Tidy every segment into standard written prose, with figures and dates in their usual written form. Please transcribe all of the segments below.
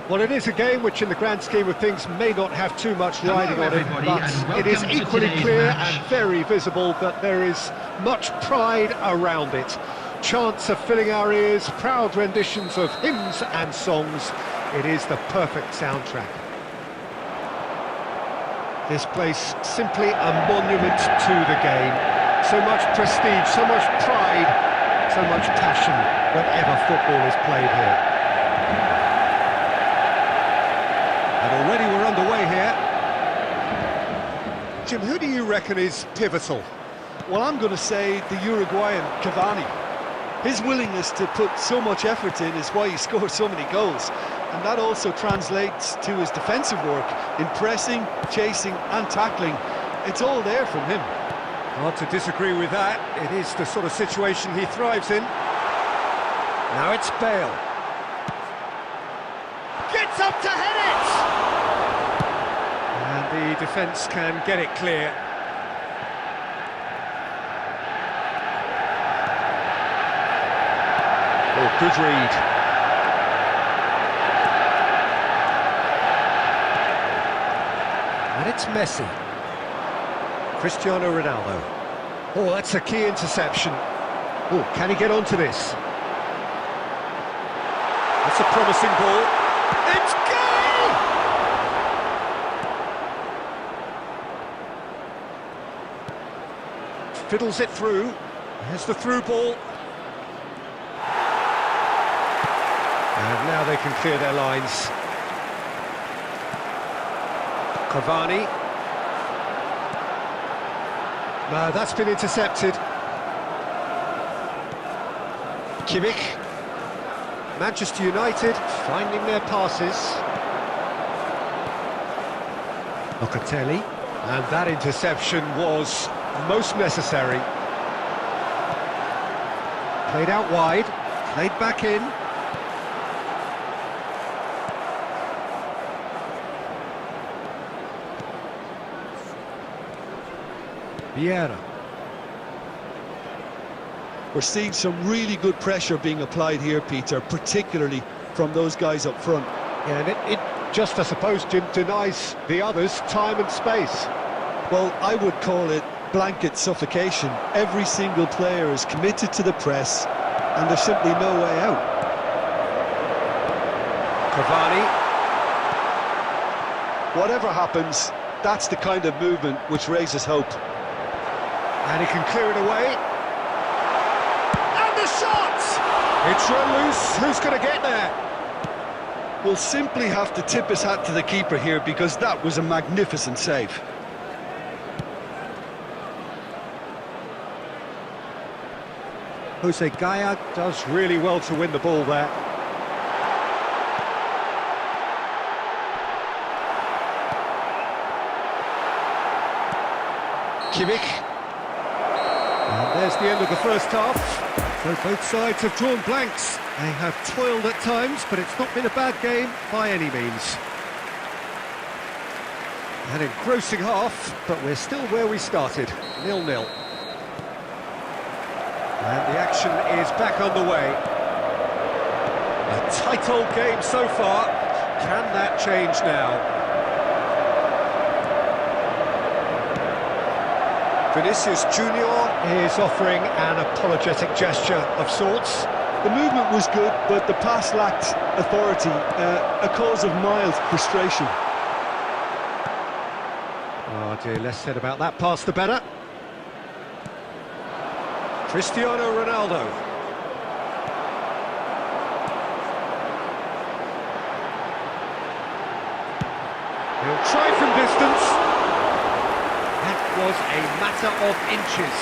Well, it is a game which, in the grand scheme of things, may not have too much riding on it, but it is equally clear and very visible that there is much pride around it. Chants are filling our ears, proud renditions of hymns and songs. It is the perfect soundtrack. This place, simply a monument to the game. So much prestige, so much pride, so much passion whenever football is played here. And already we're underway here. Jim, who do you reckon is pivotal? Well, I'm going to say the Uruguayan Cavani. His willingness to put so much effort in is why he scores so many goals. And that also translates to his defensive work in pressing, chasing and tackling. It's all there from him. Hard to disagree with that. It is the sort of situation he thrives in. Now it's Bale. Gets up to head it! And the defence can get it clear. Oh, good read. And it's Messi. Cristiano Ronaldo. Oh, that's a key interception. Oh, can he get onto this? That's a promising ball. It's goal! Fiddles it through. Here's the through ball. And now they can clear their lines. Cavani. No, that's been intercepted. Kimmich. Manchester United finding their passes. Locatelli. And that interception was most necessary. Played out wide, played back in. Vieira. We're seeing some really good pressure being applied here, Peter, particularly from those guys up front. Yeah, and it just, I suppose, denies the others time and space. Well, I would call it blanket suffocation. Every single player is committed to the press, and there's simply no way out. Cavani. Whatever happens, that's the kind of movement which raises hope. And he can clear it away. And the shot! It's run loose. Who's going to get there? We'll simply have to tip his hat to the keeper here, because that was a magnificent save. Jose Gaya does really well to win the ball there. Kimmich. And there's the end of the first half. So both sides have drawn blanks. They have toiled at times, but it's not been a bad game by any means. An engrossing half, but we're still where we started, 0-0. And the action is back underway. A tight old game so far. Can that change now? Vinicius Junior is offering an apologetic gesture of sorts. The movement was good, but the pass lacked authority, a cause of mild frustration. Oh dear, less said about that pass the better. Cristiano Ronaldo. He'll try from distance. That was a matter of inches.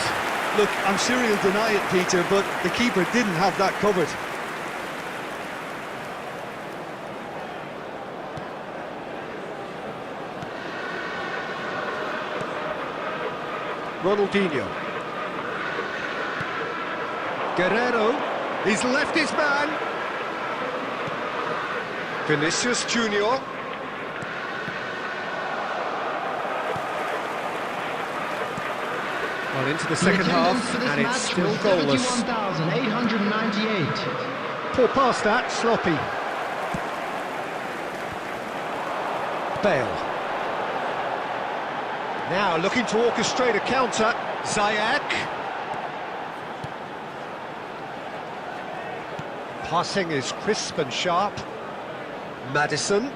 Look, I'm sure he'll deny it, Peter, but the keeper didn't have that covered. Ronaldinho. Guerrero. He's left his man. Vinicius Junior. Well, into the second half, and it's still goalless. 71,898. Poor pass that, sloppy. Bale. Now looking to orchestrate a counter. Ziyech. Passing is crisp and sharp. Maddison.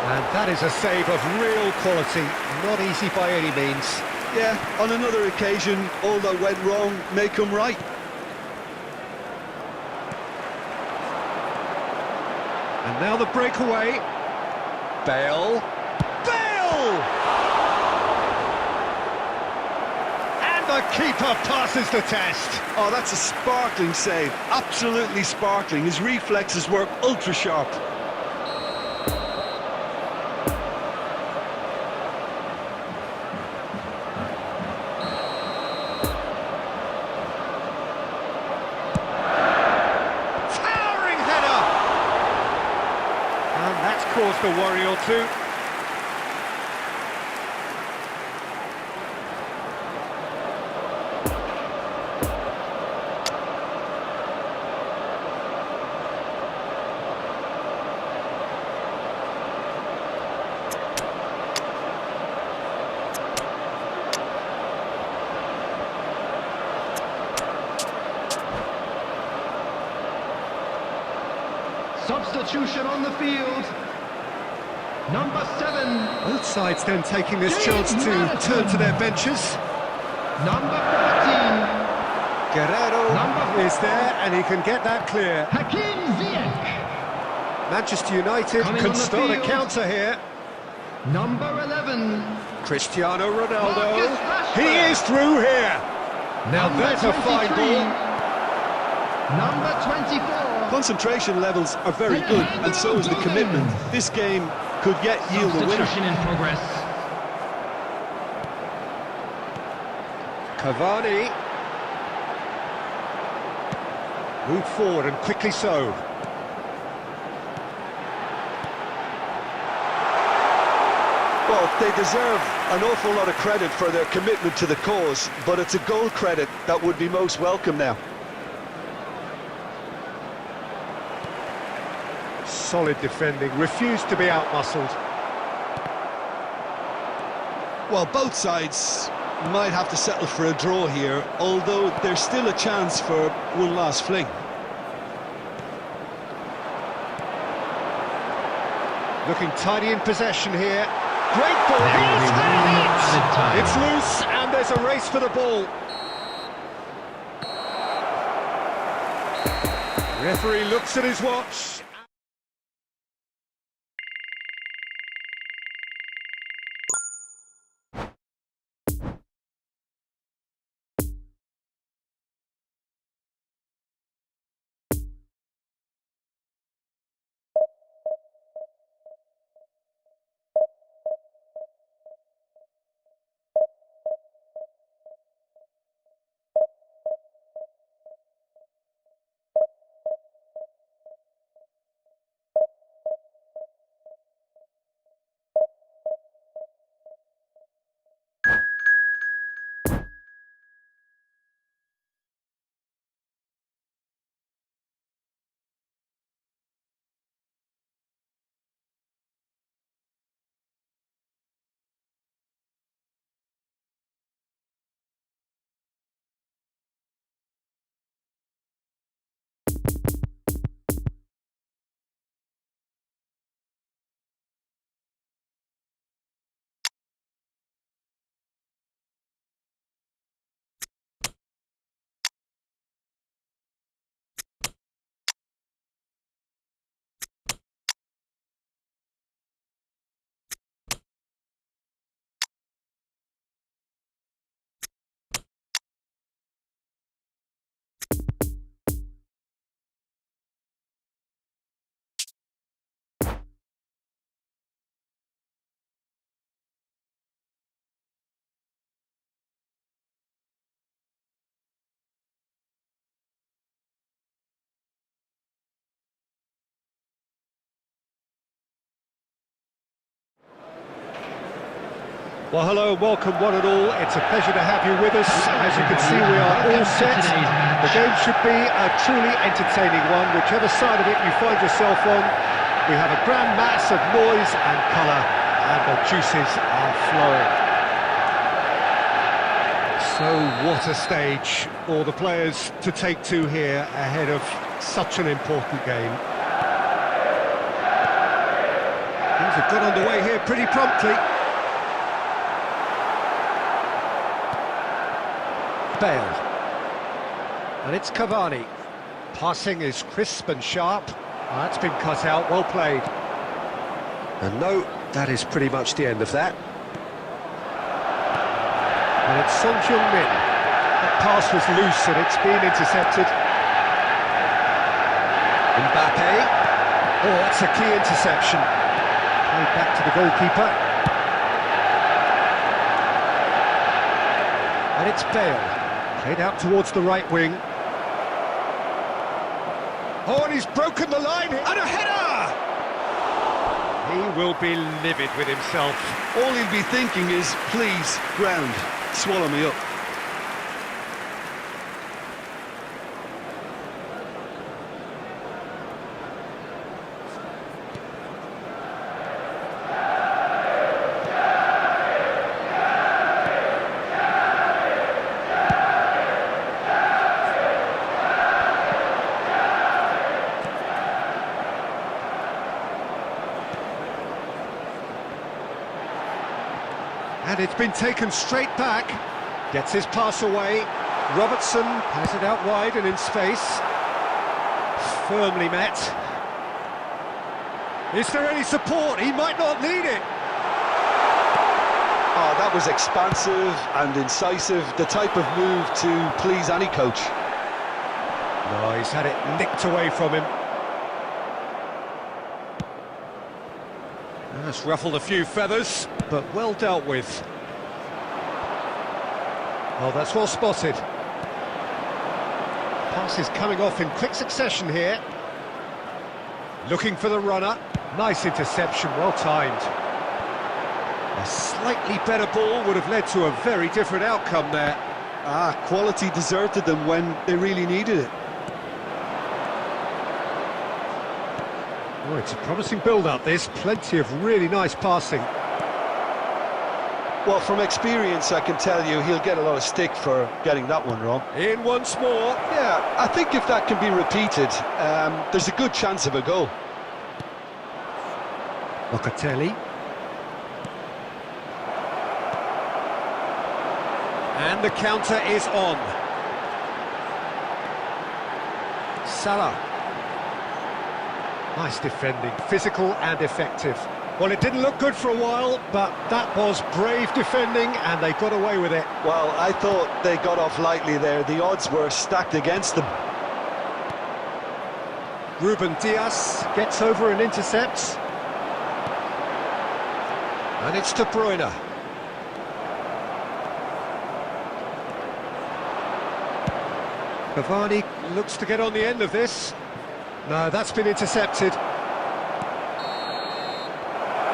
And that is a save of real quality, not easy by any means. Yeah, on another occasion, all that went wrong may come right. And now the breakaway. Bale. Bale! And the keeper passes the test. Oh, that's a sparkling save, absolutely sparkling. His reflexes work ultra sharp. Caused a worry or two. Substitution on the field. Number 7. Both sides then taking this chance to turn to their benches. Number 14. Guerrero is there and he can get that clear. Hakim Ziyech. Manchester United can start a counter here. Number 11. Cristiano Ronaldo. He is through here. Now that's a fine ball. Number 24. Concentration levels are very good, and so is the commitment. This game could yet yield a winner. Substitution in progress. Cavani. Moved forward and quickly so. Well, they deserve an awful lot of credit for their commitment to the cause, but it's a goal credit that would be most welcome now. Solid defending, refused to be outmuscled. Well, both sides might have to settle for a draw here, although there's still a chance for one last fling. Looking tidy in possession here. Great ball. He's had it! It's loose and there's a race for the ball. Referee looks at his watch. Well, hello, welcome one and all. It's a pleasure to have you with us. As you can see, we are all set. The game should be a truly entertaining one, whichever side of it you find yourself on. We have a grand mass of noise and colour, and the juices are flowing. So what a stage for the players to take to here ahead of such an important game. Things have got underway here pretty promptly. Bale. And it's Cavani. Passing is crisp and sharp. Oh, that's been cut out, well played. And no, that is pretty much the end of that. And it's Son Heung-min. That pass was loose and it's been intercepted. Mbappe. Oh, that's a key interception. Played back to the goalkeeper. And it's Bale. Played out towards the right wing. Oh, and he's broken the line, and a header! He will be livid with himself. All he'll be thinking is, please, ground, swallow me up. And it's been taken straight back. Gets his pass away. Robertson has it out wide and in space. Firmly met. Is there any support? He might not need it. Oh, that was expansive and incisive, the type of move to please any coach. No, he's had it nicked away from him. That's ruffled a few feathers, but well dealt with. Oh, that's well spotted. Pass is coming off in quick succession here. Looking for the runner. Nice interception, well timed. A slightly better ball would have led to a very different outcome there. Quality deserted them when they really needed it. Oh, it's a promising build-up, this. Plenty of really nice passing. Well, from experience, I can tell you he'll get a lot of stick for getting that one wrong. In once more. Yeah, I think if that can be repeated, there's a good chance of a goal. Locatelli. And the counter is on. Salah. Nice defending, physical and effective. Well, it didn't look good for a while, but that was brave defending and they got away with it. Well, I thought they got off lightly there. The odds were stacked against them. Ruben Dias gets over and intercepts. And it's De Bruyne. Cavani looks to get on the end of this. No, that's been intercepted.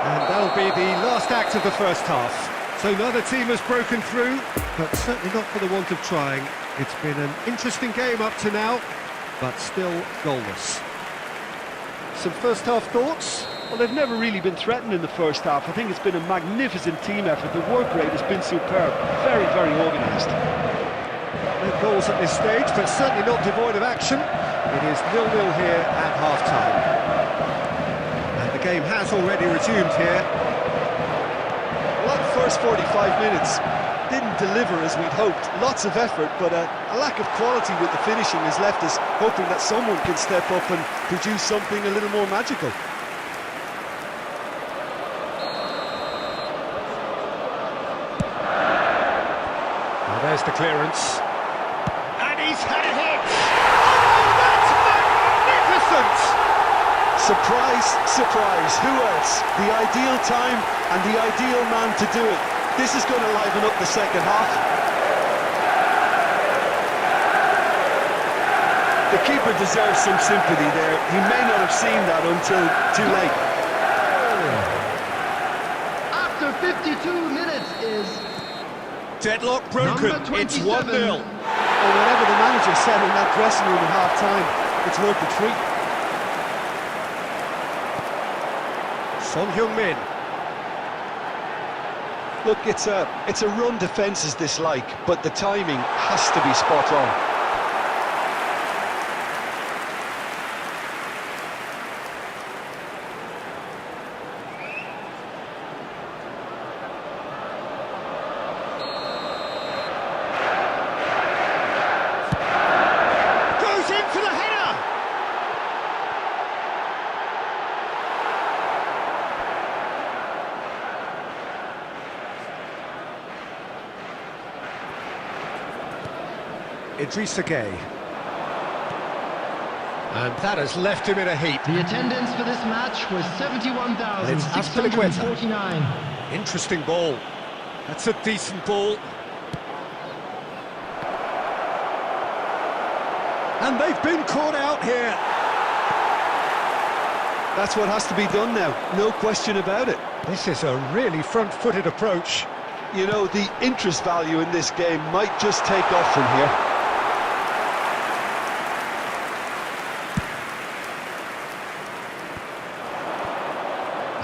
And that'll be the last act of the first half. So neither team has broken through, but certainly not for the want of trying. It's been an interesting game up to now, but still goalless. Some first half thoughts? Well, they've never really been threatened in the first half. I think it's been a magnificent team effort. The work rate has been superb. Very, very organised. No goals at this stage, but certainly not devoid of action. It is 0-0 here at half-time. And the game has already resumed here. Well, that first 45 minutes didn't deliver as we'd hoped. Lots of effort, but a lack of quality with the finishing has left us hoping that someone can step up and produce something a little more magical. Now there's the clearance. And he's had a hit! Oh, that's magnificent! Surprise, surprise, who else? The ideal time and the ideal man to do it. This is going to liven up the second half. The keeper deserves some sympathy there. He may not have seen that until too late. After 52 minutes Deadlock broken, Number it's 27. 1-0. Or whatever the manager said in that dressing room at half-time, it's worth the treat. Son Heung-min. Look, it's a run defence's dislike, but the timing has to be spot on. Goes in for the header! Idrissa Gueye. And that has left him in a heap. The attendance for this match was It's Azpilicueta. 71,649. Interesting ball. That's a decent ball. And they've been caught out here. That's what has to be done now, no question about it. This is a really front-footed approach. You know, the interest value in this game might just take off from here.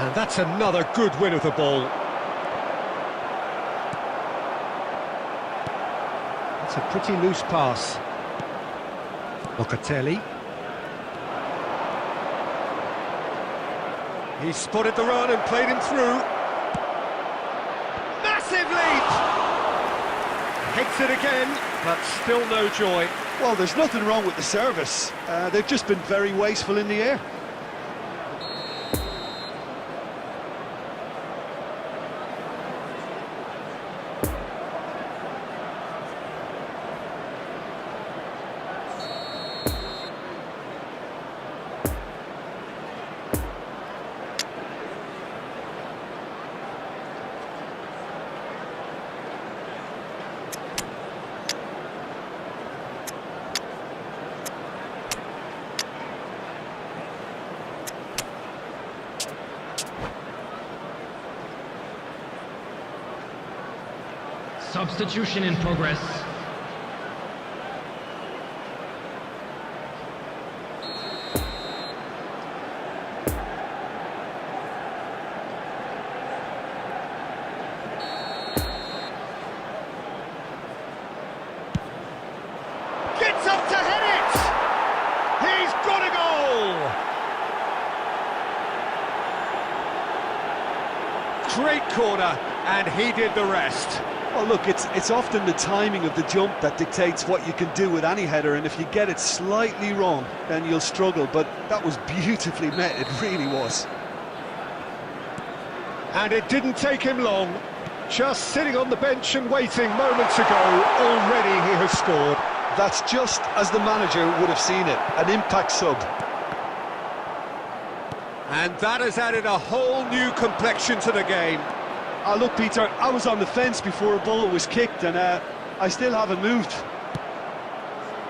And that's another good win of the ball. It's a pretty loose pass. Locatelli. He spotted the run and played him through. Massive leap! Hits it again, but still no joy. Well, there's nothing wrong with the service. They've just been very wasteful in the air. Substitution in progress. Gets up to head it! He's got a goal! Great corner, and he did the rest. Well, look, it's often the timing of the jump that dictates what you can do with any header, and if you get it slightly wrong, then you'll struggle, but that was beautifully met, it really was. And it didn't take him long. Just sitting on the bench and waiting moments ago, already he has scored. That's just as the manager would have seen it, an impact sub. And that has added a whole new complexion to the game. Look, Peter, I was on the fence before a ball was kicked, and I still haven't moved.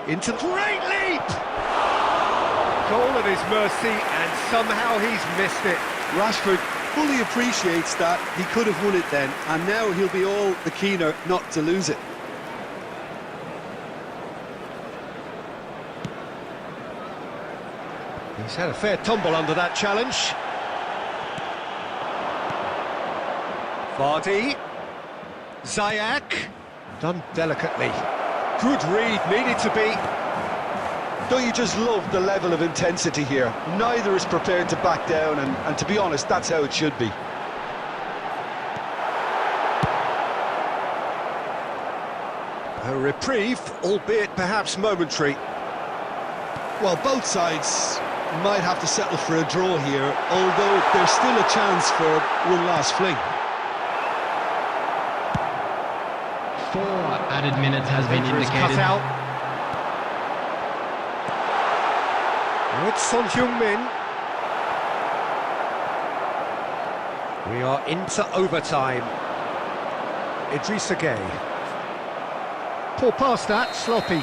Into great leap! Goal at his mercy, and somehow he's missed it. Rashford fully appreciates that he could have won it then, and now he'll be all the keener not to lose it. He's had a fair tumble under that challenge. Vardy. Ziyech. Done delicately. Good read, needed to be. Don't you just love the level of intensity here? Neither is prepared to back down, and to be honest, that's how it should be. A reprieve, albeit perhaps momentary. Well, both sides might have to settle for a draw here, although there's still a chance for one last fling. 4 added minutes has been Dangerous indicated. cut out. It's Son Heung-min. We are into overtime. Idrissa Gueye. Poor pass that, sloppy.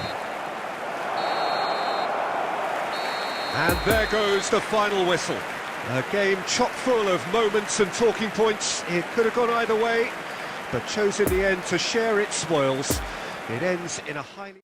And there goes the final whistle. A game chock full of moments and talking points. It could have gone either way. but chose in the end to share its spoils. It ends in a highly...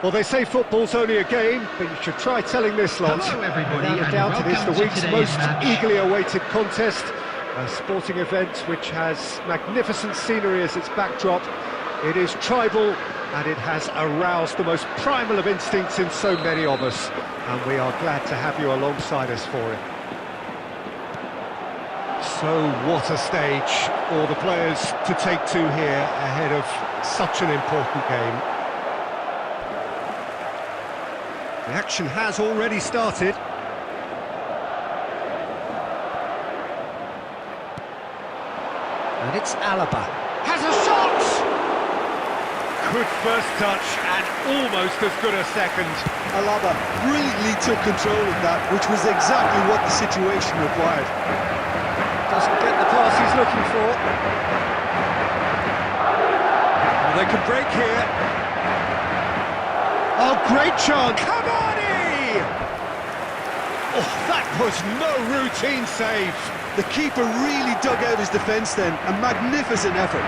Well, they say football's only a game, but you should try telling this lot. Hello everybody, Without a and doubt, it is the welcome to week's today's most match. eagerly awaited contest. A sporting event which has magnificent scenery as its backdrop. It is tribal, and it has aroused the most primal of instincts in so many of us. And we are glad to have you alongside us for it. So what a stage for the players to take to here ahead of such an important game. The action has already started. And it's Alaba. Has a shot! Good first touch and almost as good a second. Alaba brilliantly took control of that, which was exactly what the situation required. Doesn't get the pass he's looking for. Well, they could break here. Oh, great chance! Cavani! Oh, that was no routine save. The keeper really dug out his defence then, a magnificent effort.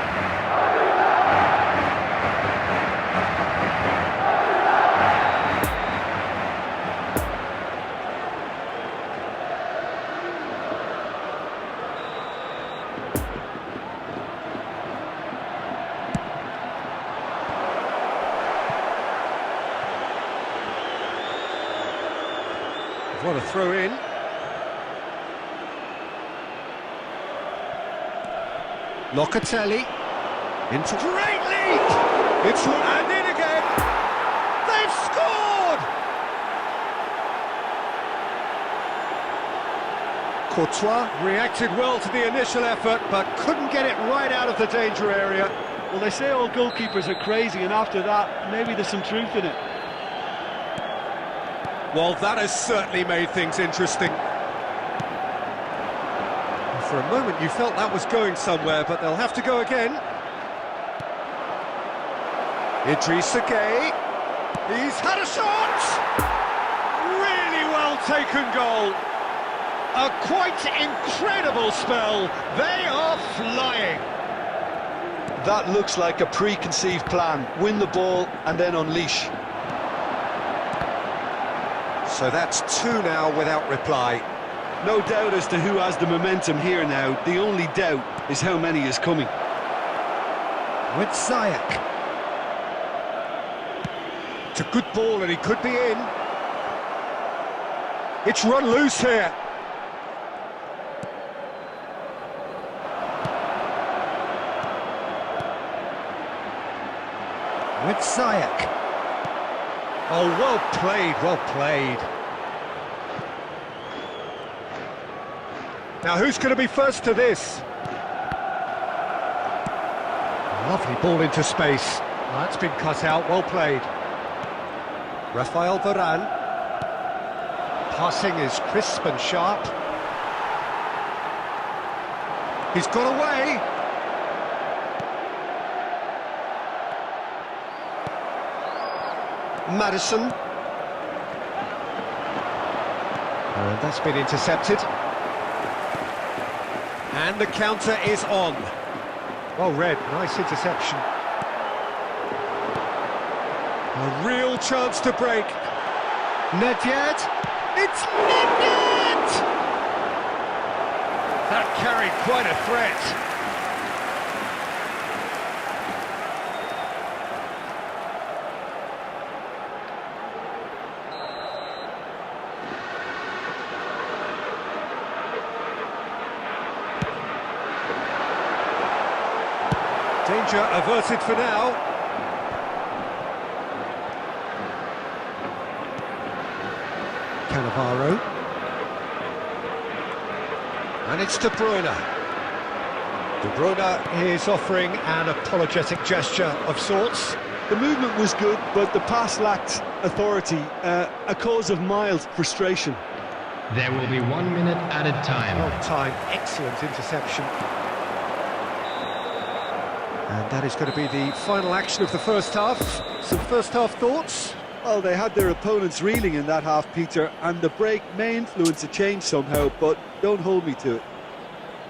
What a throw in. Locatelli into great lead. It's and in again. They've scored. Courtois reacted well to the initial effort, but couldn't get it right out of the danger area. Well, they say all goalkeepers are crazy, and after that, maybe there's some truth in it. Well, that has certainly made things interesting. For a moment you felt that was going somewhere, but they'll have to go again. Idrissa Gueye. He's had a shot! Really well taken goal. A quite incredible spell. They are flying. That looks like a preconceived plan. Win the ball and then unleash. So that's two now without reply. No doubt as to who has the momentum here now. The only doubt is how many is coming. With Ziyech. It's a good ball and he could be in. It's run loose here. with Ziyech. Oh, well played, well played. Now, who's going to be first to this? Lovely ball into space. That's been cut out, well played. Rafael Varane. Passing is crisp and sharp. He's got away. Maddison. And that's been intercepted. And the counter is on. Well read, nice interception. A real chance to break. Nedved. It's Nedved! That carried quite a threat. Danger averted for now. Cannavaro. And it's De Bruyne. De Bruyne is offering an apologetic gesture of sorts. The movement was good, but the pass lacked authority, a cause of mild frustration. There will be 1 minute added time. Well timed, excellent interception. And that is going to be the final action of the first half. Some first half thoughts? Well, they had their opponents reeling in that half, Peter, and the break may influence a change somehow, but don't hold me to it.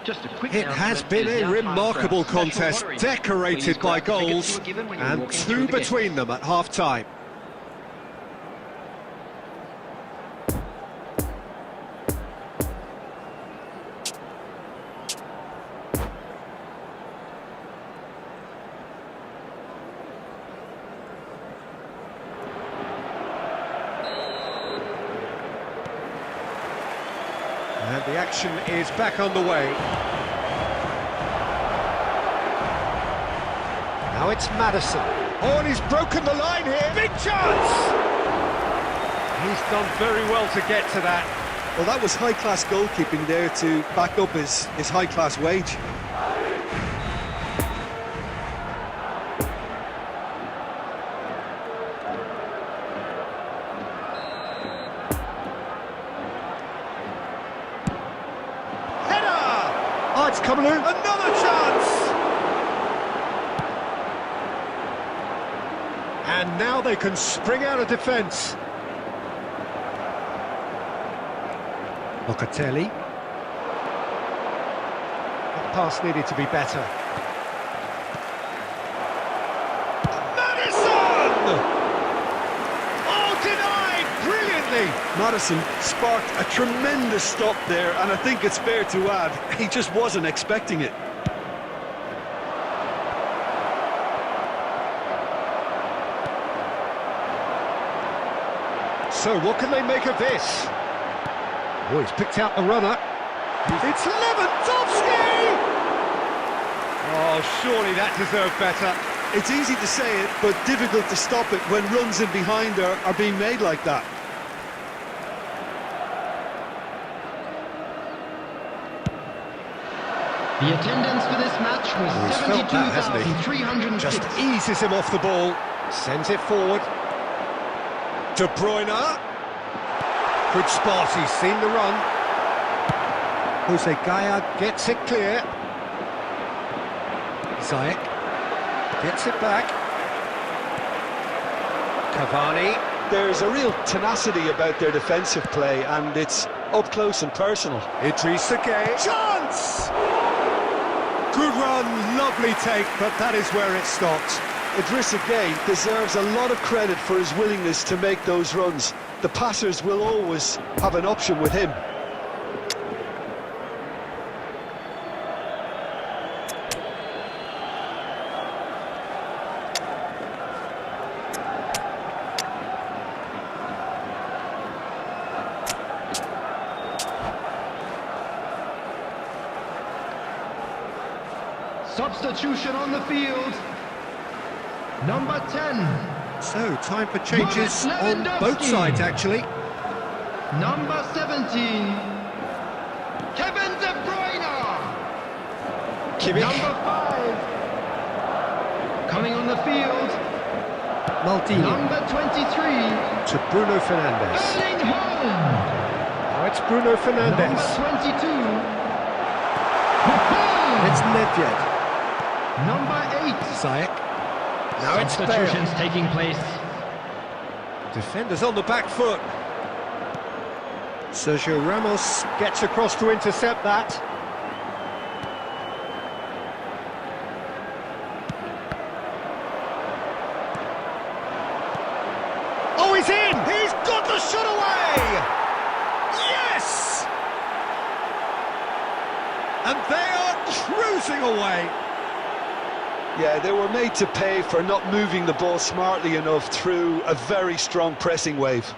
Just a quick It has been a remarkable contest, decorated by goals, and two between them at half-time. And the action is back on the way. Now it's Maddison. Oh, and he's broken the line here. Big chance! He's done very well to get to that. Well, that was high-class goalkeeping there to back up his high-class wage. Oh, it's coming in. Another chance! And now they can spring out of defence. Locatelli. That pass needed to be better. Maddison! Oh, denied brilliantly! Maddison sparked a tremendous stop there, and I think it's fair to add, he just wasn't expecting it. So what can they make of this? Oh, he's picked out the runner. It's Lewandowski! Oh, surely that deserved better. It's easy to say it, but difficult to stop it when runs in behind are being made like that. The attendance for this match was He's felt that, hasn't he? 72,306. Just eases him off the ball, sends it forward. De Bruyne. Good spot, he's seen the run. Jose Gaya gets it clear. Ziyech gets it back. Cavani. There's a real tenacity about their defensive play, and it's up close and personal. Idrissa Gueye. Chance! Good run, lovely take, but that is where it stopped. Idrissa Gueye deserves a lot of credit for his willingness to make those runs. The passers will always have an option with him. Substitution on the field. Number 10. So, time for changes Robert on both Lewandowski. sides, actually. Number 17. Kevin De Bruyne. Kimmich, Number 5. Coming on the field. Maldini Number 23. to Bruno Fernandes. Erling Haaland. Now it's Bruno Fernandes. Number 22. It's Nedved. Number 8. Ziyech. Now it's Bale. Substitutions taking place. Defenders on the back foot. Sergio Ramos gets across to intercept that. Oh, he's in! He's got the shot away! Yes! And they are cruising away. Yeah, they were made to pay for not moving the ball smartly enough through a very strong pressing wave.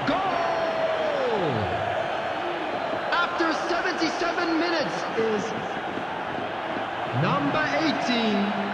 Goal! After 77 minutes is number 18.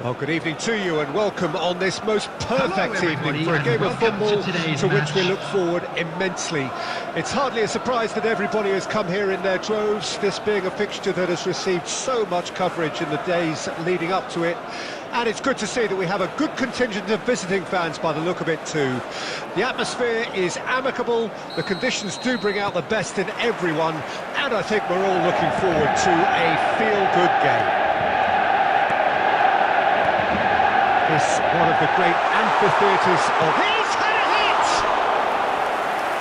Well, good evening to you and welcome on this most perfect Hello, evening for a everybody, game and of welcome football to today's to which we match. look forward immensely. It's hardly a surprise that everybody has come here in their droves, this being a fixture that has received so much coverage in the days leading up to it. And it's good to see that we have a good contingent of visiting fans by the look of it too. The atmosphere is amicable, the conditions do bring out the best in everyone, and I think we're all looking forward to a feel-good game. This one of the great amphitheatres of... He's had a hit!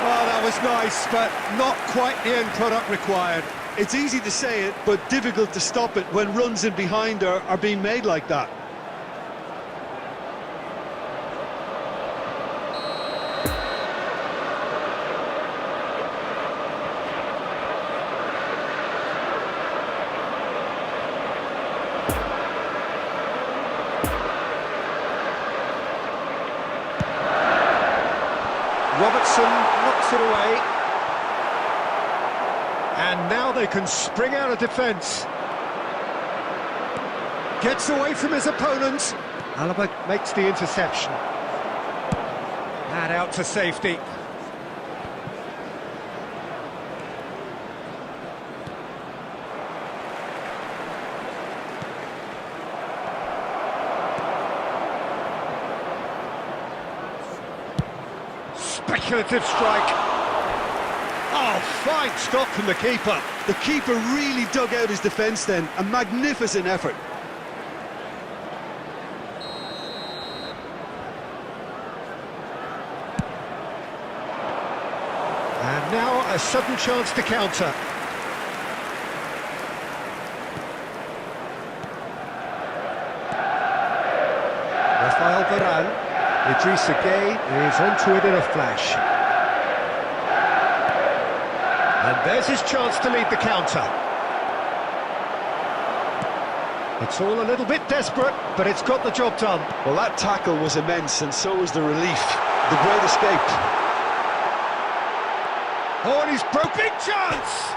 Oh, that was nice, but not quite the end product required. It's easy to say it, but difficult to stop it when runs in behind are being made like that. Robertson knocks it away. And now they can spring out of defence. Gets away from his opponent. Alaba makes the interception. And out to safety. Speculative strike. Oh, fine stop from the keeper. The keeper really dug out his defence then. A magnificent effort. And now a sudden chance to counter. Rafael Varane. Idrissa Gueye is onto it in a flash. And there's his chance to lead the counter. It's all a little bit desperate, but it's got the job done. Well, that tackle was immense, and so was the relief. The great escape. Oh, and he's broke. Big chance!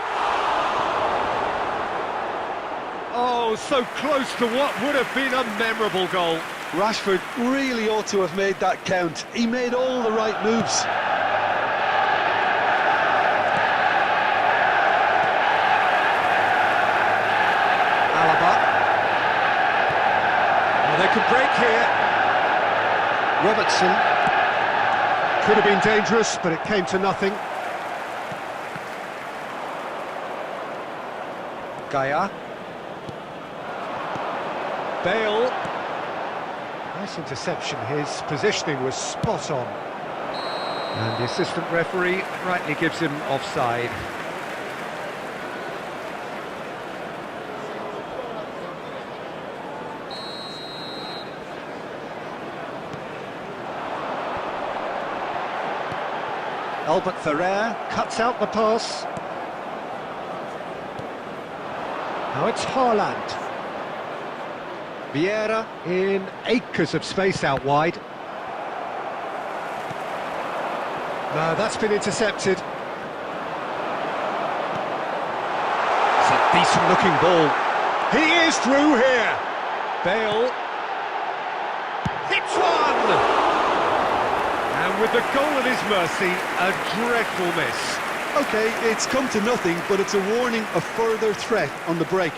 Oh, so close to what would have been a memorable goal. Rashford really ought to have made that count. He made all the right moves. Alaba. Oh, they could break here. Robertson. Could have been dangerous, but it came to nothing. Gaia. Bale. Nice interception, his positioning was spot on. And the assistant referee rightly gives him offside. Albert Ferrer cuts out the pass. Now it's Haaland. Vieira in acres of space out wide. No, that's been intercepted. It's a decent looking ball. He is through here. Bale hits one! And with the goal at his mercy, a dreadful miss. OK, it's come to nothing, but it's a warning of further threat on the break.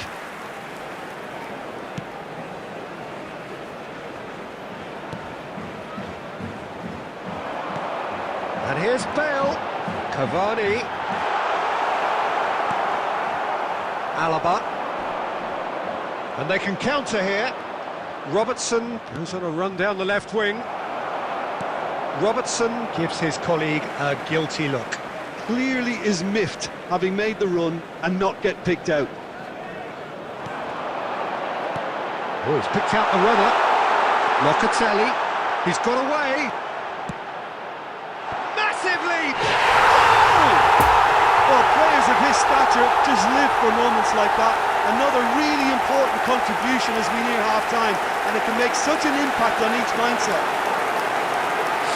And here's Bale, Cavani, Alaba, and they can counter here. Robertson goes on a run down the left wing. Robertson gives his colleague a guilty look. Clearly is miffed, having made the run and not get picked out. Oh, he's picked out the runner. Locatelli, he's got away. Massive lead! Oh! Well, players of his stature just live for moments like that. Another really important contribution as we near half-time, and it can make such an impact on each mindset.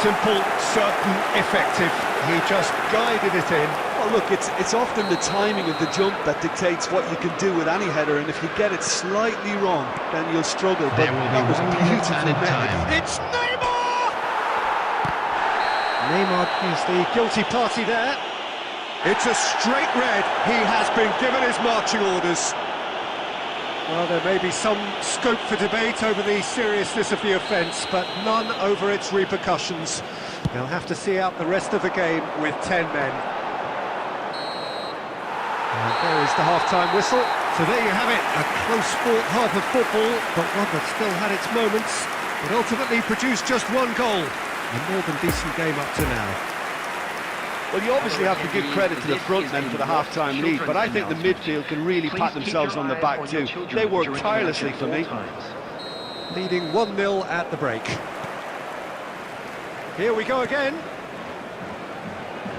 Simple, certain, effective. He just guided it in. Well, look, it's often the timing of the jump that dictates what you can do with any header, and if you get it slightly wrong, then you'll struggle. There will be that was 1 minute beautifully added met. time. It's Neymar! Neymar is the guilty party there. It's a straight red. He has been given his marching orders. Well, there may be some scope for debate over the seriousness of the offence, but none over its repercussions. They'll have to see out the rest of the game with 10 men. And there is the half-time whistle. So there you have it, a close-fought half of football, but one that still had its moments, but ultimately produced just one goal. A more than decent game up to now. Well, you obviously have to give credit to the front men for the half-time lead, but I think the midfield can really pat themselves on the back too. They worked tirelessly for me. Leading 1-0 at the break. Here we go again.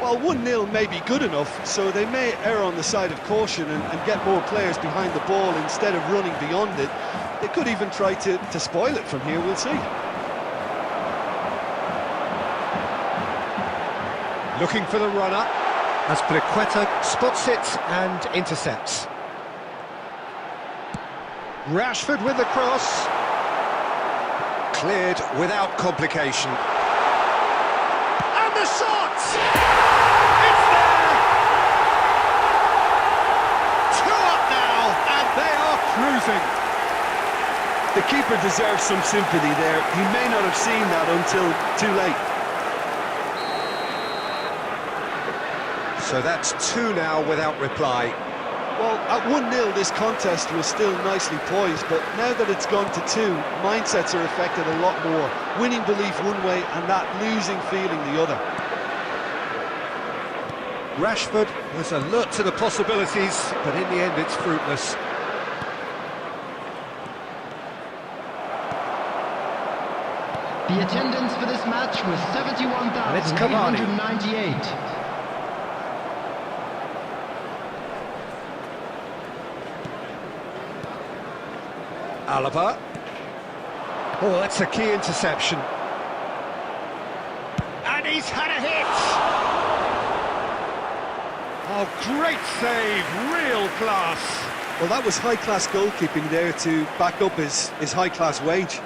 Well, 1-0 may be good enough, so they may err on the side of caution and get more players behind the ball instead of running beyond it. They could even try to spoil it from here, we'll see. Looking for the runner, as Pliqueta spots it and intercepts. Rashford with the cross. Cleared without complication. And the shot! It's there! 2 up now, and they are cruising. The keeper deserves some sympathy there. He may not have seen that until too late. So that's 2 now without reply. Well, at 1-0 this contest was still nicely poised, but now that it's gone to 2, mindsets are affected a lot more. Winning belief one way and that losing feeling the other. Rashford was alert to the possibilities, but in the end it's fruitless. The attendance for this match was And it's Cavani. 71,898. Alaba. Oh, that's a key interception. And he's had a hit! Oh, great save, real class. Well, that was high-class goalkeeping there to back up his high-class wage.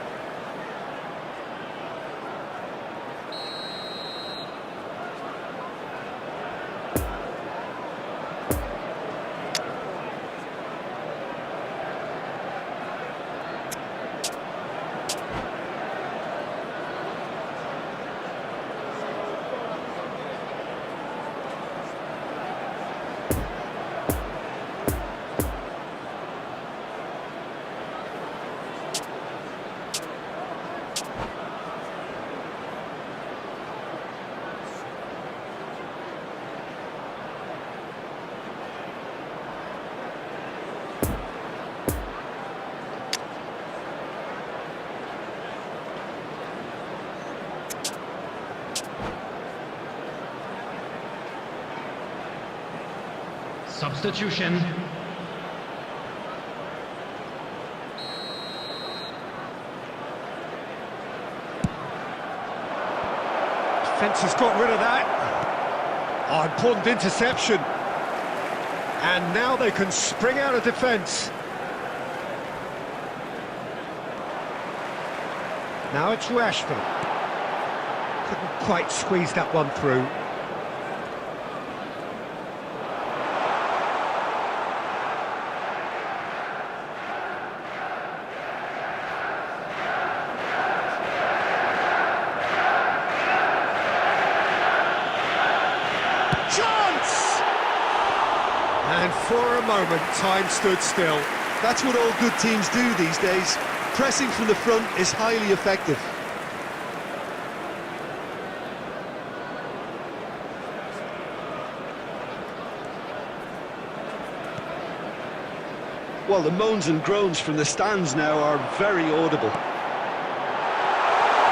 Substitution. Defence has got rid of that. Oh, important interception. And now they can spring out of defence. Now it's Rashford. Couldn't quite squeeze that one through. Chance! And for a moment, time stood still. That's what all good teams do these days. Pressing from the front is highly effective. Well, the moans and groans from the stands now are very audible.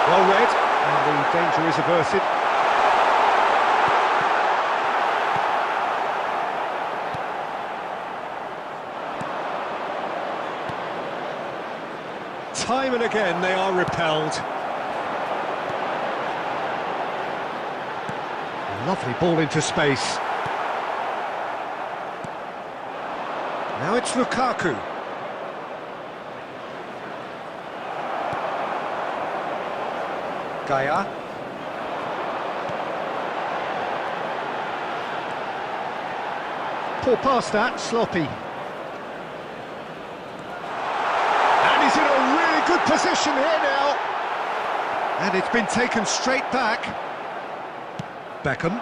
Well read, and the danger is averted. Time and again they are repelled. Lovely ball into space. Now it's Lukaku. Gaia. Poor pass that, sloppy. And he's in a really good position here now. And it's been taken straight back. Beckham.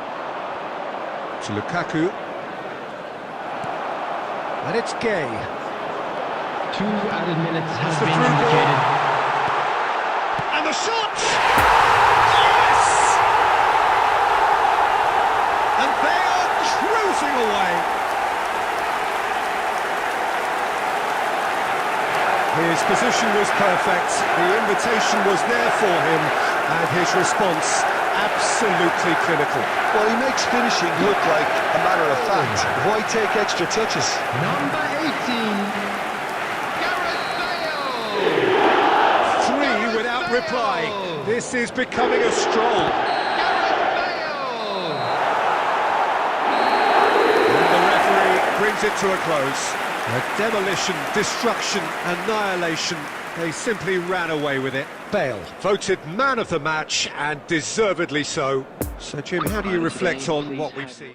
To Lukaku. And it's Gay. 2 added minutes has the been through ball. indicated. And the shot! Yes! And they are cruising away. His position was perfect, the invitation was there for him, and his response absolutely clinical. Well, he makes finishing look like a matter of fact. Why take extra touches? Number 18, Gareth Bale! 3 without reply. This is becoming a stroll. Gareth Bale! And the referee brings it to a close. A demolition, destruction, annihilation. They simply ran away with it. Bale, voted man of the match, and deservedly so. So, Jim, how do you reflect on what we've seen?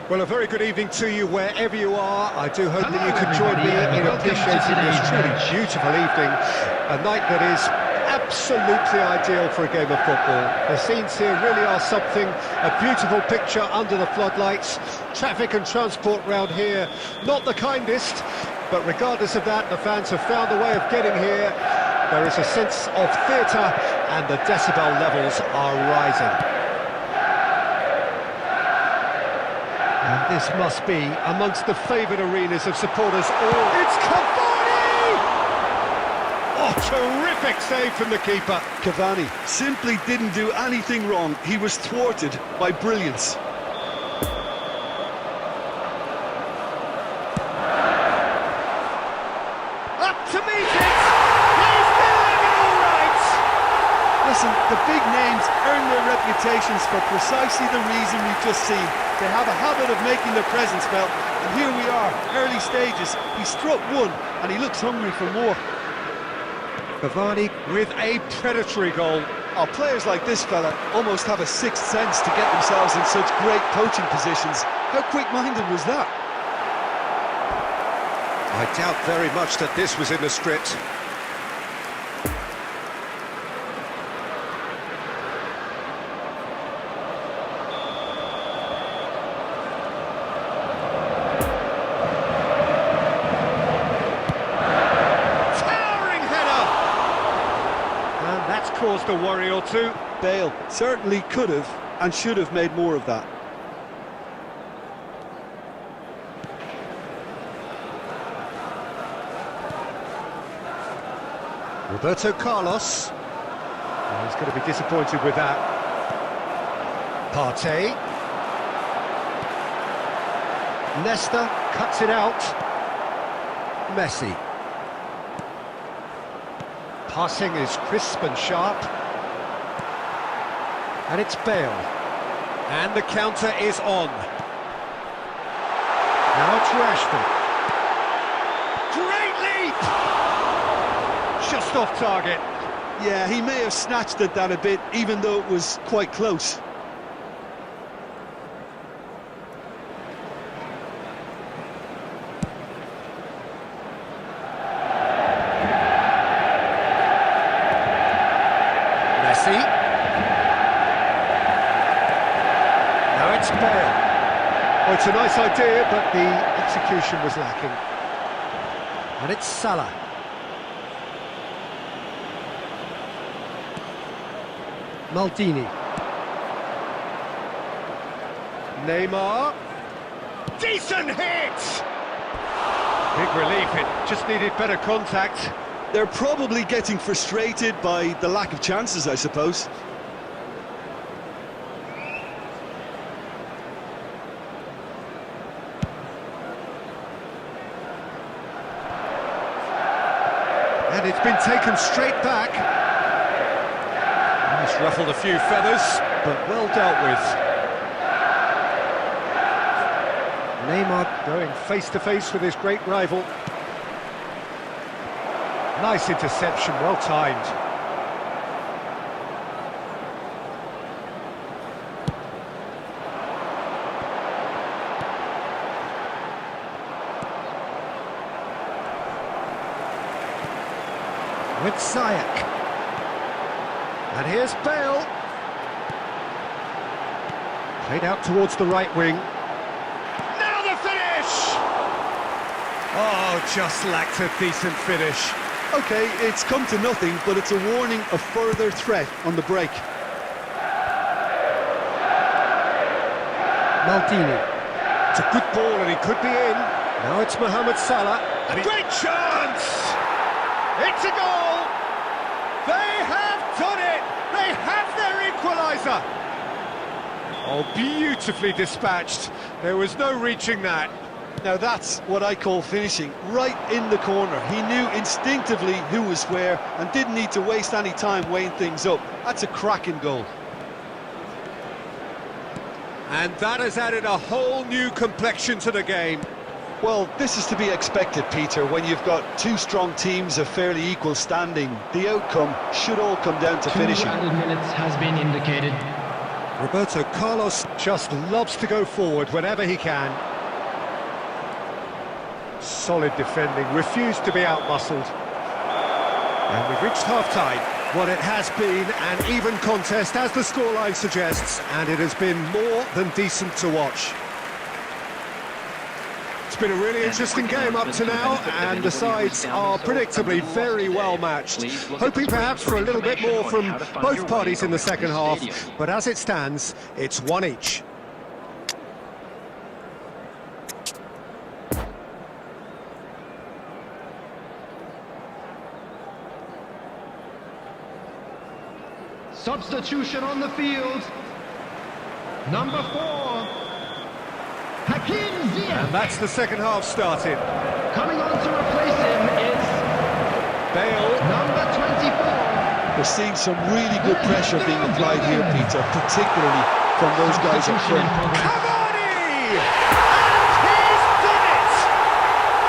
Well, a very good evening to you wherever you are. I do hope that you could join me everybody, in welcome to appreciating this today's truly match. beautiful evening. A night that is absolutely ideal for a game of football. The scenes here really are something, a beautiful picture under the floodlights. Traffic and transport round here, not the kindest, but regardless of that, the fans have found a way of getting here. There is a sense of theatre and the decibel levels are rising. And this must be amongst the favoured arenas of supporters all. It's Cavani! Oh, terrific save from the keeper. Cavani simply didn't do anything wrong. He was thwarted by brilliance. Up to meet it! He's doing it all right! Listen, the big names earn their reputations for precisely the reason we've just seen. They have a habit of making their presence felt, and here we are, early stages. He struck one, and he looks hungry for more. Cavani with a predatory goal. Our players like this fella almost have a sixth sense to get themselves in such great coaching positions. How quick-minded was that? I doubt very much that this was in the script. Caused a worry or two. Bale certainly could have and should have made more of that. Roberto Carlos. Oh, he's going to be disappointed with that. Partey. Nesta cuts it out. Messi. Passing is crisp and sharp. And it's Bale. And the counter is on. Now it's Rashford. Great leap! Just off target. Yeah, he may have snatched at that a bit, even though it was quite close. Now it's Bale. Oh, it's a nice idea, but the execution was lacking. And it's Salah. Maldini. Neymar. Decent hit! Big relief, it just needed better contact. They're probably getting frustrated by the lack of chances, I suppose. And it's been taken straight back. He's ruffled a few feathers, but well dealt with. Neymar going face-to-face with his great rival. Nice interception, well timed. With Ziyech. And here's Bale. Played out towards the right wing. Now the finish! Oh, just lacked a decent finish. Okay, it's come to nothing, but it's a warning of further threat on the break. Maldini. It's a good ball and he could be in. Now it's Mohamed Salah. And great chance! It's a goal! They have done it! They have their equaliser! Oh, beautifully dispatched. There was no reaching that. Now that's what I call finishing, right in the corner. He knew instinctively who was where and didn't need to waste any time weighing things up. That's a cracking goal. And that has added a whole new complexion to the game. Well, this is to be expected, Peter, when you've got two strong teams of fairly equal standing. The outcome should all come down to finishing. 2 added minutes has been indicated. Roberto Carlos just loves to go forward whenever he can. Solid defending, refused to be outmuscled. And we've reached half-time. Well, it has been an even contest, as the scoreline suggests, and it has been more than decent to watch. It's been a really interesting game up to now, and the sides are predictably very well matched. Hoping perhaps for a little bit more from both parties in the second half, but as it stands, it's one each. Substitution on the field. Number 4. And that's the second half started. Coming on to replace him is Bale. number 24. We're seeing some really good pressure being applied here, Peter, particularly from those guys up front. Cavani! And he's done it!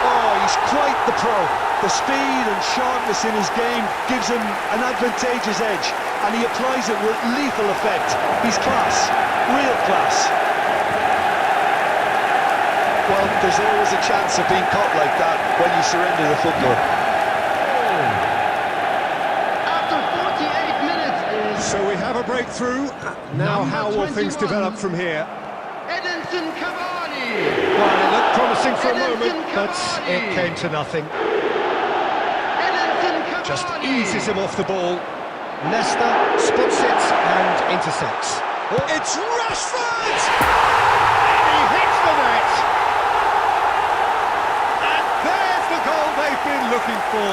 Oh, he's quite the pro. The speed and sharpness in his game gives him an advantageous edge, and he applies it with lethal effect. He's class, real class. Well, there's always a chance of being caught like that when you surrender the football. After 48 minutes is So we have a breakthrough. Now Number how will things 21. develop from here? Edinson Cavani. Well, it looked promising for a Edinson moment, but Cavani. it came to nothing. Edinson Cavani. Just eases him off the ball. Leicester spots it and intercepts. Oh, it's Rashford! And he hits the net! And there's the goal they've been looking for.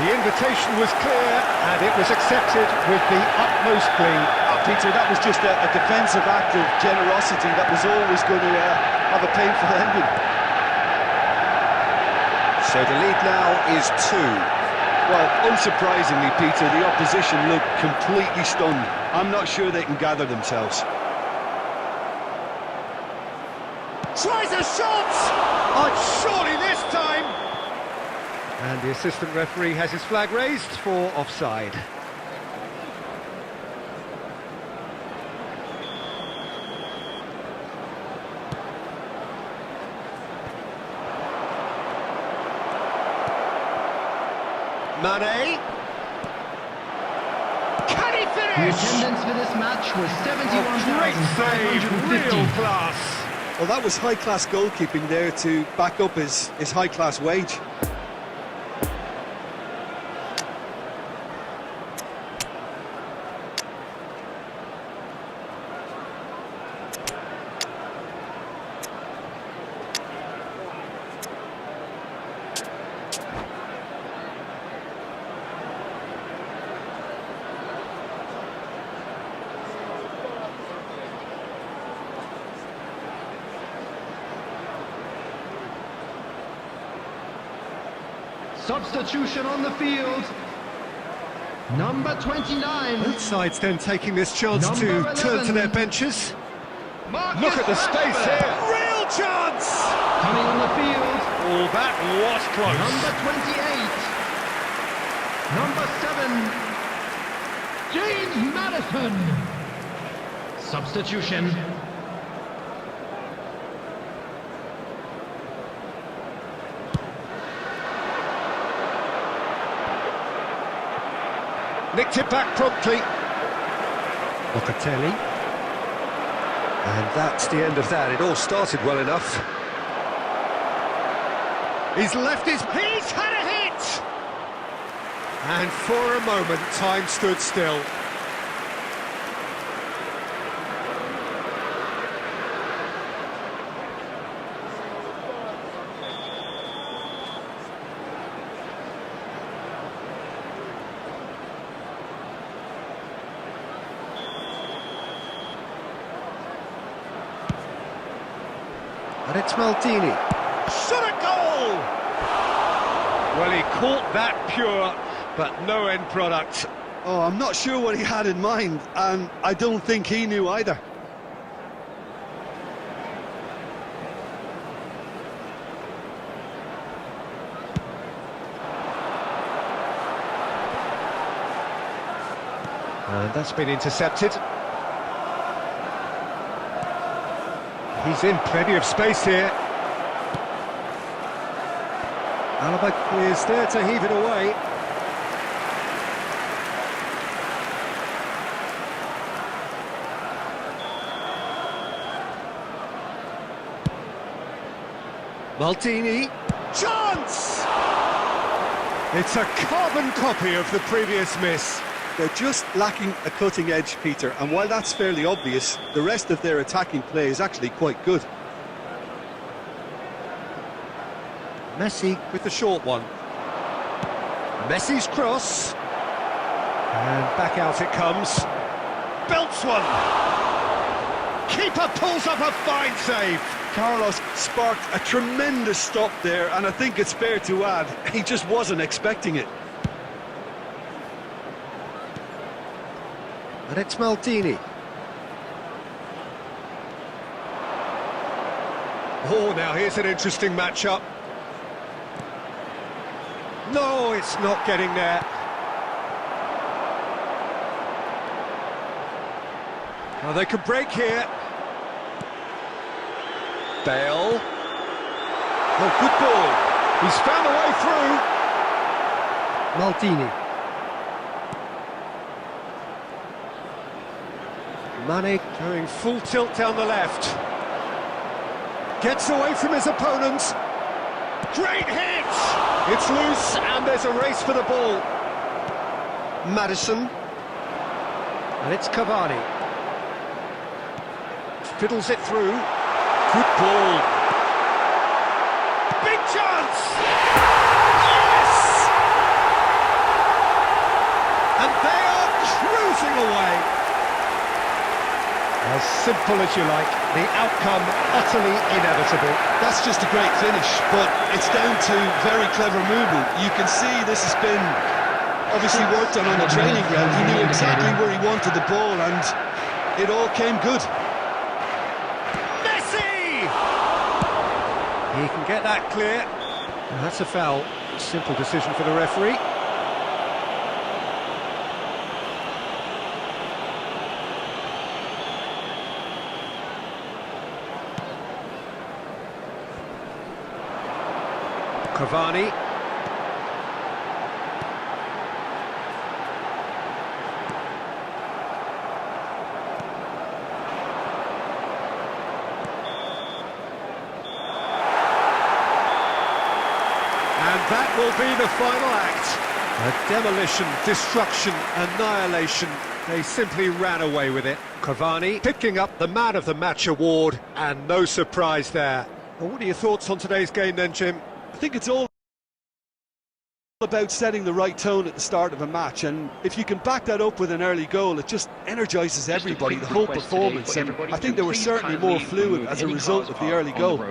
The invitation was clear and it was accepted with the utmost glee. Peter, that was just a defensive act of generosity that was always going to have a painful ending. So the lead now is 2. Well, unsurprisingly, Peter, the opposition look completely stunned. I'm not sure they can gather themselves. Tries a shot! Oh, surely this time! And the assistant referee has his flag raised for offside. Mane. Can he The finish? attendance for this match was Great save, 71,550. real class. Well, that was high-class goalkeeping there to back up his high-class wage. Substitution on the field. Number 29. Both sides then taking this chance to Number turn to 11. their benches. Marcus Look at the space Rashford. here. Real chance! Coming on the field. Oh, that was close. Number 28. Number 7. James Maddison. Substitution. Nicked it back promptly. Locatelli. And that's the end of that. It all started well enough. He's left his... He's had a hit! And for a moment, time stood still. And it's Maldini. Shot a goal! Well, he caught that pure, but no end product. Oh, I'm not sure what he had in mind, and I don't think he knew either. And that's been intercepted. He's in plenty of space here. Alaba is there to heave it away. Maldini. Chance! It's a carbon copy of the previous miss. They're just lacking a cutting edge, Peter, and while that's fairly obvious, the rest of their attacking play is actually quite good. Messi with the short one. Messi's cross. And back out it comes. Belts one. Keeper pulls up a fine save. Carlos sparked a tremendous stop there, and I think it's fair to add, he just wasn't expecting it. And it's Maldini. Oh, now here's an interesting matchup. No, it's not getting there. Now they can break here. Bale. Oh, good ball. He's found a way through. Maldini. Mane going full tilt down the left. Gets away from his opponent. Great hit! It's loose and there's a race for the ball. Maddison. And it's Cavani. Fiddles it through. Good ball. Big chance! Yes! And they are cruising away. As simple as you like, the outcome utterly inevitable. That's just a great finish, but it's down to very clever movement. You can see this has been obviously worked on the training ground. He knew exactly where he wanted the ball, and it all came good. Messi! He can get that clear. And that's a foul. Simple decision for the referee. Cavani. And that will be the final act. A demolition, destruction, annihilation. They simply ran away with it. Cavani picking up the Man of the Match award, and no surprise there. Well, what are your thoughts on today's game then, Jim? I think it's all about setting the right tone at the start of a match, and if you can back that up with an early goal, it just energises everybody, the whole performance, and I think they were certainly more fluid as a result of the early goal.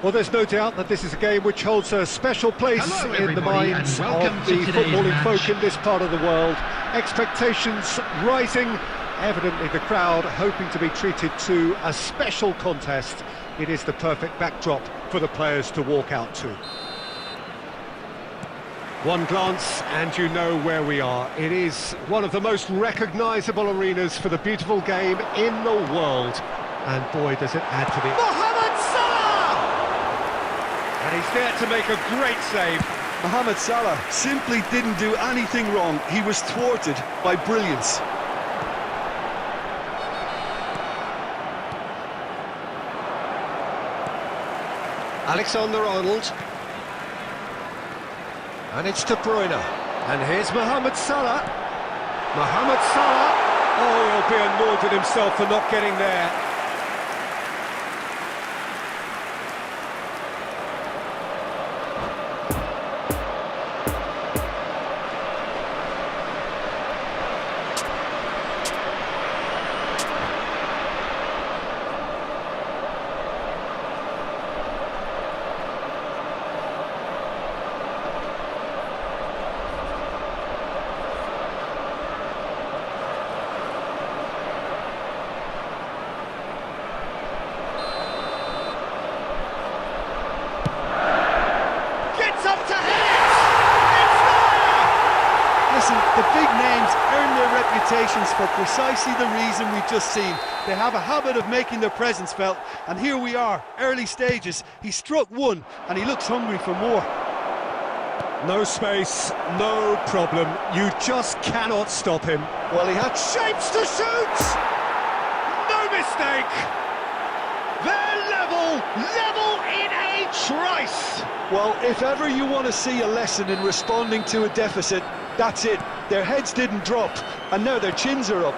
Well, there's no doubt that this is a game which holds a special place Hello, in the everybody, minds and of welcome to the today's footballing match. folk in this part of the world. Expectations rising, evidently the crowd hoping to be treated to a special contest. It is the perfect backdrop for the players to walk out to. One glance and you know where we are. It is one of the most recognisable arenas for the beautiful game in the world. And boy, does it add to the... Mohamed Salah! And he's there to make a great save. Mohamed Salah simply didn't do anything wrong. He was thwarted by brilliance. Alexander-Arnold. And it's De Bruyne. And here's Mohamed Salah. Mohamed Salah. Oh, he'll be annoyed with himself for not getting there. Listen, the big names earn their reputations for precisely the reason we've just seen. They have a habit of making their presence felt, and here we are, early stages. He struck one, and he looks hungry for more. No space, no problem. You just cannot stop him. Well, he had Shapes to shoot! No mistake! They're level in a trice! Well, if ever you want to see a lesson in responding to a deficit, that's it. Their heads didn't drop, and now their chins are up.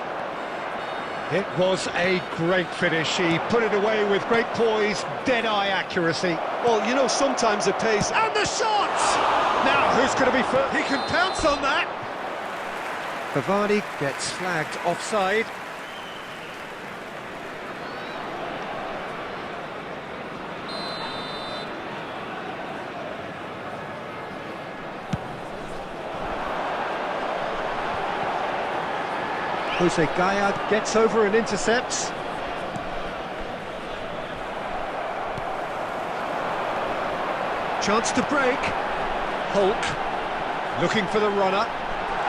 It was a great finish. He put it away with great poise, dead-eye accuracy. Well, you know, sometimes it pays. And the shot! Now, who's going to be first? He can pounce on that! Cavani gets flagged offside. Jose Gaya gets over and intercepts. Chance to break. Hulk looking for the runner.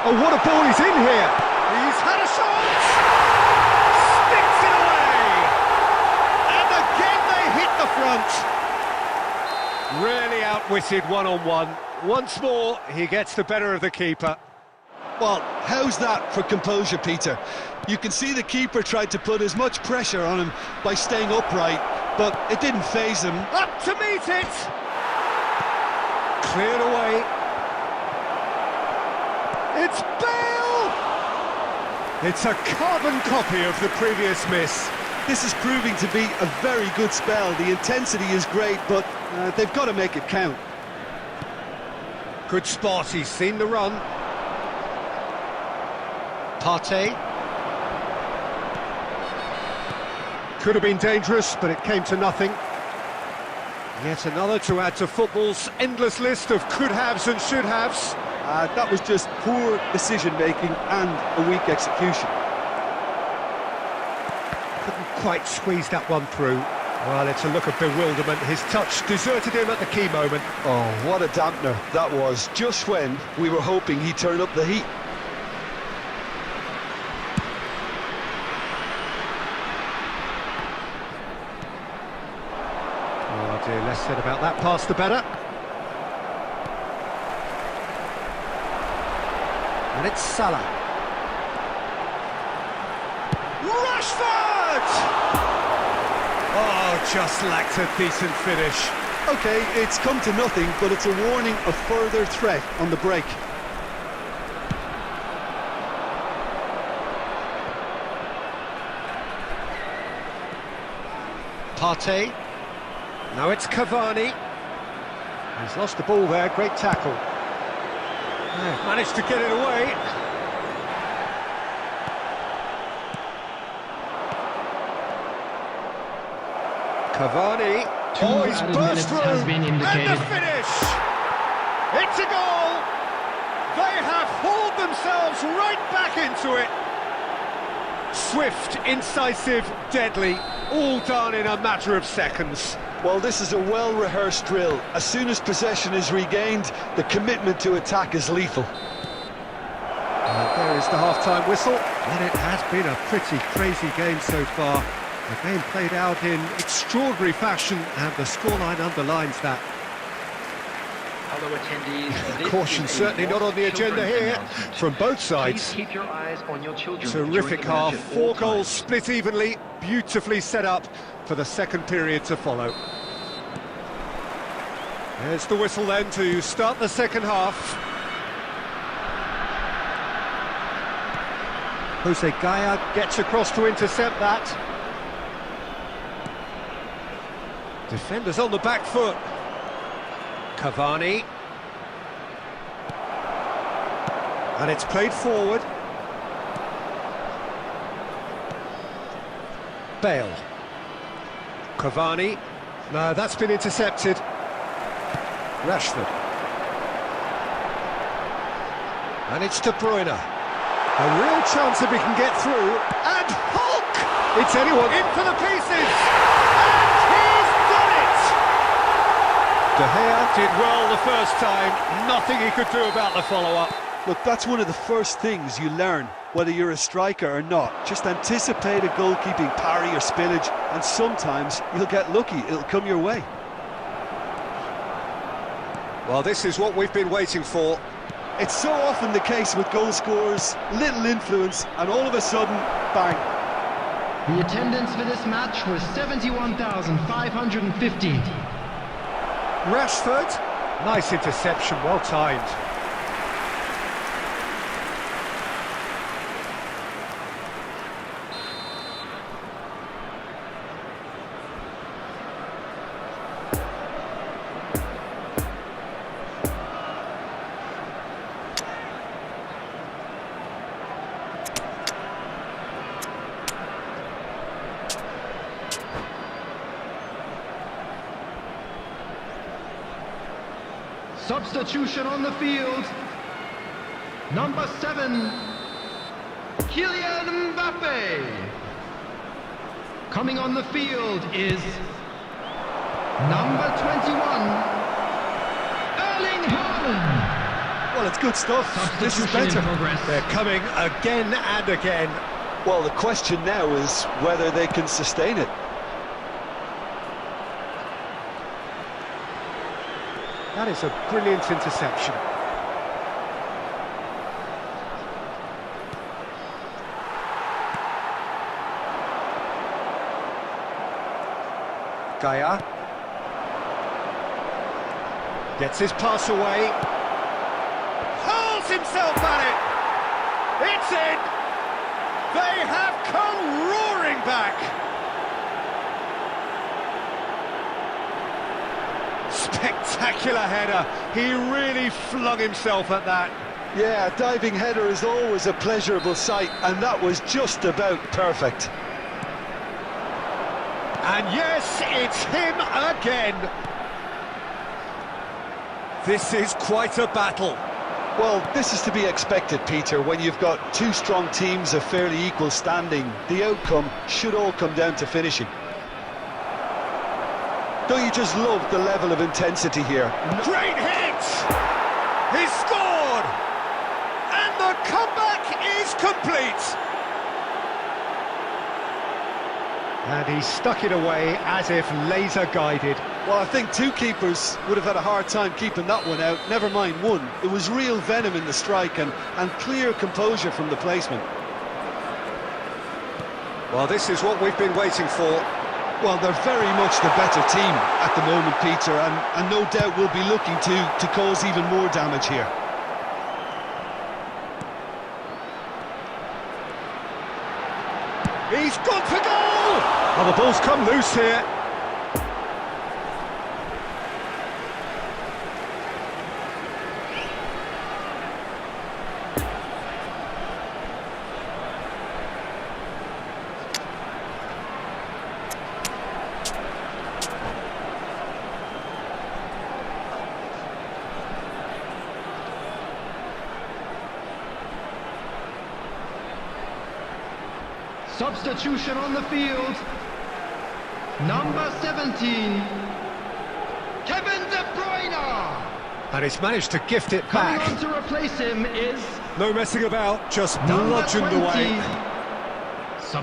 Oh, what a ball, he's in here! He's had a shot! Sticks it away! And again they hit the front! Really outwitted one-on-one. Once more, he gets the better of the keeper. Well, how's that for composure, Peter? You can see the keeper tried to put as much pressure on him by staying upright, but it didn't faze him. Up to meet it! Cleared away. It's Bale! It's a carbon copy of the previous miss. This is proving to be a very good spell. The intensity is great, but they've got to make it count. Good spot, he's seen the run. Partey. Could have been dangerous, but it came to nothing. Yet another to add to football's endless list of could-haves and should-haves. That was just poor decision-making and a weak execution. Couldn't quite squeeze that one through. Well, it's a look of bewilderment. His touch deserted him at the key moment. Oh, what a dampener that was, just when we were hoping he'd turn up the heat. Oh dear, less said about that pass the better. And it's Salah. Rashford! Oh, just lacked a decent finish. Okay, it's come to nothing, but it's a warning of further threat on the break. Partey. Now it's Cavani. He's lost the ball there, great tackle. They've managed to get it away. Cavani. Oh, he's burst through. And the finish! It's a goal! They have hauled themselves right back into it. Swift, incisive, deadly, all done in a matter of seconds. Well, this is a well-rehearsed drill. As soon as possession is regained, the commitment to attack is lethal. And there is the half-time whistle. And it has been a pretty crazy game so far. The game played out in extraordinary fashion, and the scoreline underlines that. Hello attendees. Caution certainly not on the agenda here from both sides. Please keep your eyes on your children. Terrific half, 4 goals split evenly, beautifully set up for the second period to follow. There's the whistle then to start the second half. Jose Gaya gets across to intercept that. Defenders on the back foot. Cavani. And it's played forward. Bale. Cavani. No, that's been intercepted. Rashford. And it's De Bruyne. A real chance if he can get through. And Hulk! It's anyone in for the pieces! And he's done it! De Gea did well the first time. Nothing he could do about the follow-up. Look, that's one of the first things you learn, whether you're a striker or not. Just anticipate a goalkeeping parry or spillage, and sometimes you'll get lucky, it'll come your way. Well, this is what we've been waiting for. It's so often the case with goal scorers, little influence, and all of a sudden, bang. The attendance for this match was 71,550. Rashford, nice interception, well timed. Substitution on the field. Number 7, Kylian Mbappe. Coming on the field is number 21, Erling Haaland. Well, it's good stuff. This is Substitution in better. progress. They're coming again and again. Well, the question now is whether they can sustain it. That is a brilliant interception. Gaia gets his pass away, hurls himself at it. It's in. They have come roaring back. Spectacular header. He really flung himself at that. Yeah, a diving header is always a pleasurable sight, and that was just about perfect. And yes, it's him again. This is quite a battle. Well, this is to be expected, Peter. When you've got two strong teams of fairly equal standing, the outcome should all come down to finishing. Don't you just love the level of intensity here? Great hit! He's scored! And the comeback is complete! And he stuck it away as if laser guided. Well, I think two keepers would have had a hard time keeping that one out, never mind one. It was real venom in the strike and clear composure from the placement. Well, this is what we've been waiting for. Well, they're very much the better team at the moment, Peter, and no doubt will be looking to cause even more damage here. He's gone for goal! Oh, the ball's come loose here. Substitution on the field. Number 17, Kevin De Bruyne. And he's managed to gift it Coming back. on to replace him is No messing about, just number bludgeoned 20. away.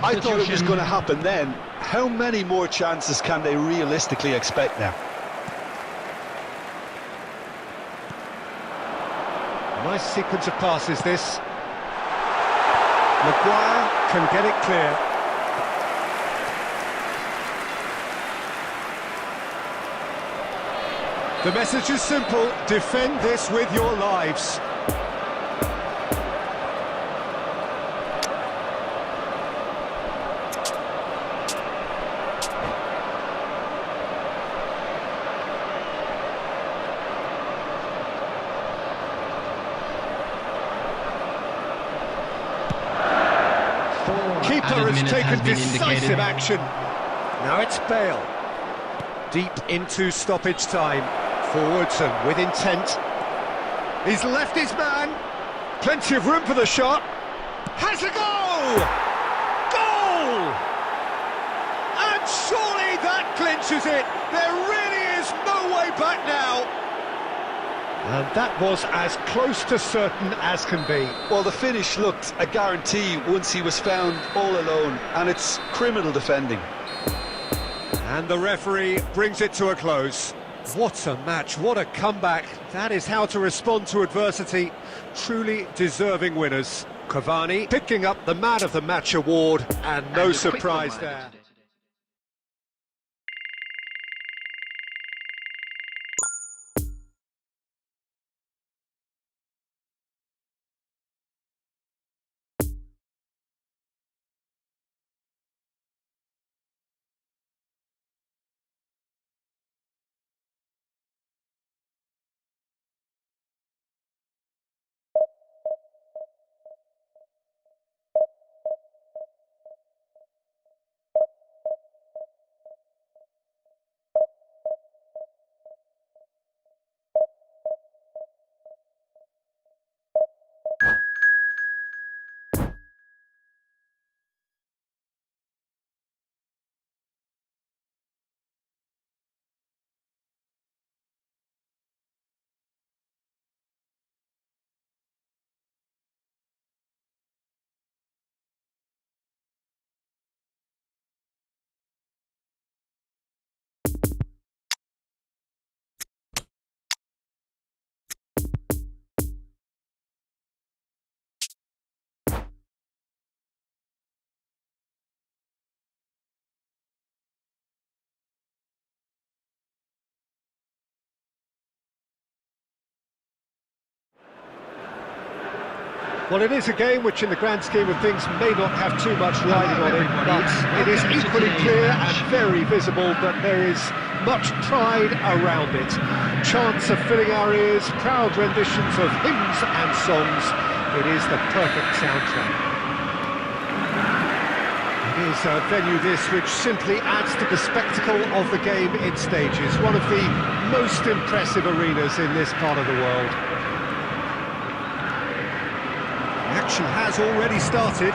I thought it was going to happen then. How many more chances can they realistically expect now? Nice sequence of passes, this. Maguire can get it clear. The message is simple: defend this with your lives. Keeper has taken decisive action. Now it's Bale. Deep into stoppage time. Forwards and with intent. He's left his man. Plenty of room for the shot. Has a goal! Goal! And surely that clinches it. There really is no way back now. And that was as close to certain as can be. Well, the finish looked a guarantee once he was found all alone, and it's criminal defending. And the referee brings it to a close. What a match, what a comeback. That is how to respond to adversity. Truly deserving winners. Cavani picking up the Man of the Match award, and no surprise there. Well, it is a game which in the grand scheme of things may not have too much riding on it, but it is equally clear and very visible that there is much pride around it. Chants are filling our ears, proud renditions of hymns and songs. It is the perfect soundtrack. It is a venue this which simply adds to the spectacle of the game in stages, one of the most impressive arenas in this part of the world. Action has already started.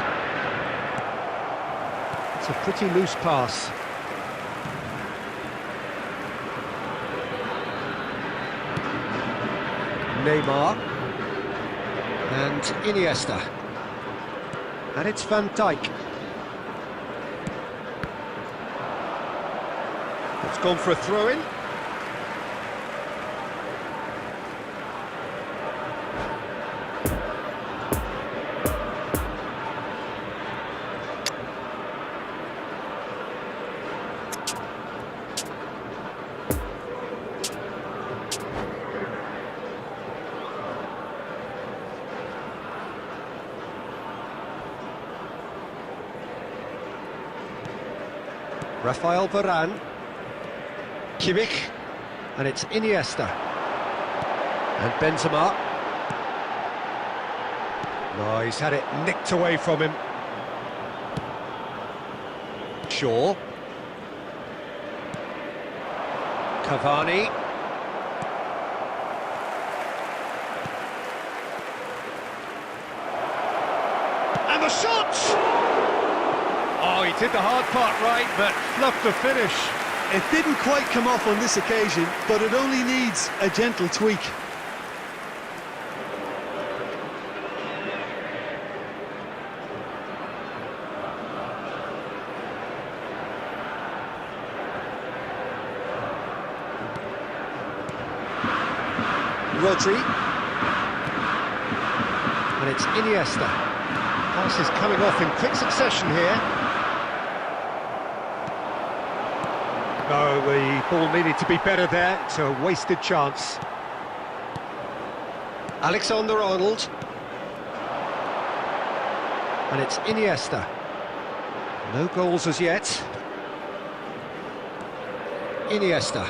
It's a pretty loose pass. Neymar. And Iniesta. And it's Van Dijk. It's gone for a throw-in. Rafael Varane, Kimmich, and it's Iniesta, and Benzema. No, he's had it nicked away from him. Shaw, Cavani, and the shot! Oh, he did the hard part right, but fluffed the finish. It didn't quite come off on this occasion, but it only needs a gentle tweak. Rodri. And it's Iniesta. Pass is coming off in quick succession here. No, the ball needed to be better there. It's a wasted chance. Alexander-Arnold. And it's Iniesta. No goals as yet. Iniesta.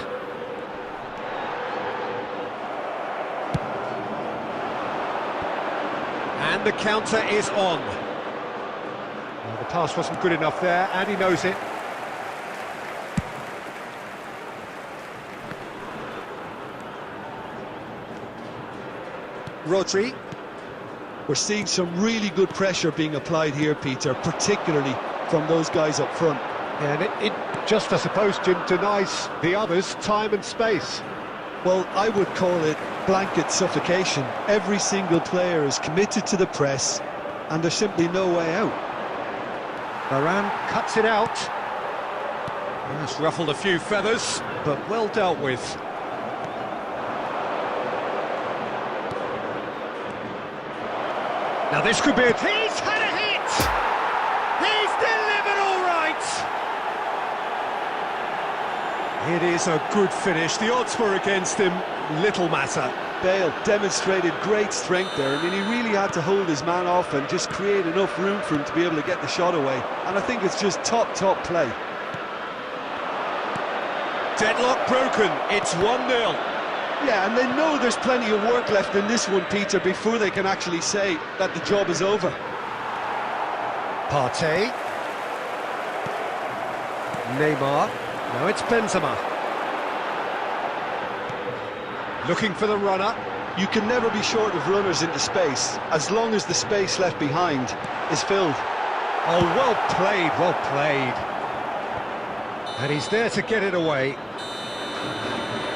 And the counter is on. Well, the pass wasn't good enough there, and he knows it. Rodri. We're seeing some really good pressure being applied here, Peter, particularly from those guys up front. Yeah, and it just, I suppose, Jim, denies the others time and space. Well, I would call it blanket suffocation. Every single player is committed to the press, and there's simply no way out. Varane cuts it out. It's ruffled a few feathers, but well dealt with. Now this could be it. He's had a hit! He's delivered all right! It is a good finish. The odds were against him, little matter. Bale demonstrated great strength there. I mean, he really had to hold his man off and just create enough room for him to be able to get the shot away. And I think it's just top play. Deadlock broken, it's 1-0. Yeah, and they know there's plenty of work left in this one, Peter, before they can actually say that the job is over. Partey. Neymar. Now it's Benzema. Looking for the runner. You can never be short of runners into space, as long as the space left behind is filled. Oh, well played, well played. And he's there to get it away.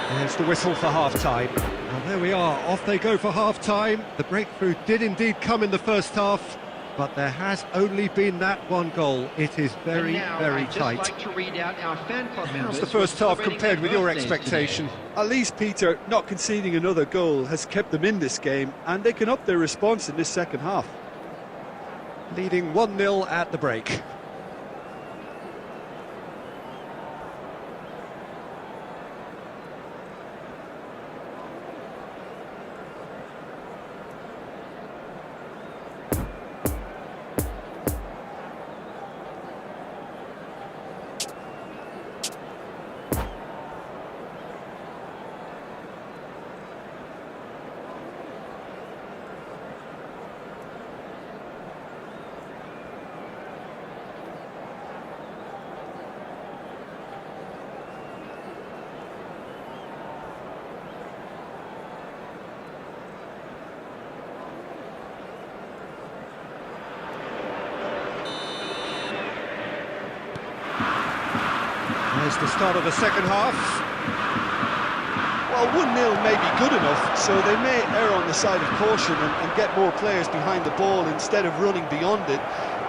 There's the whistle for half-time. Well, there we are, off they go for half-time. The breakthrough did indeed come in the first half, but there has only been that one goal. It is very, very tight. Like to read out our fan club members. How's the first half celebrating compared with their your birthdays expectation? today. At least, Peter, not conceding another goal has kept them in this game, and they can up their response in this second half. Leading 1-0 at the break. There's the start of the second half. Well, 1-0 may be good enough, so they may err on the side of caution and get more players behind the ball instead of running beyond it.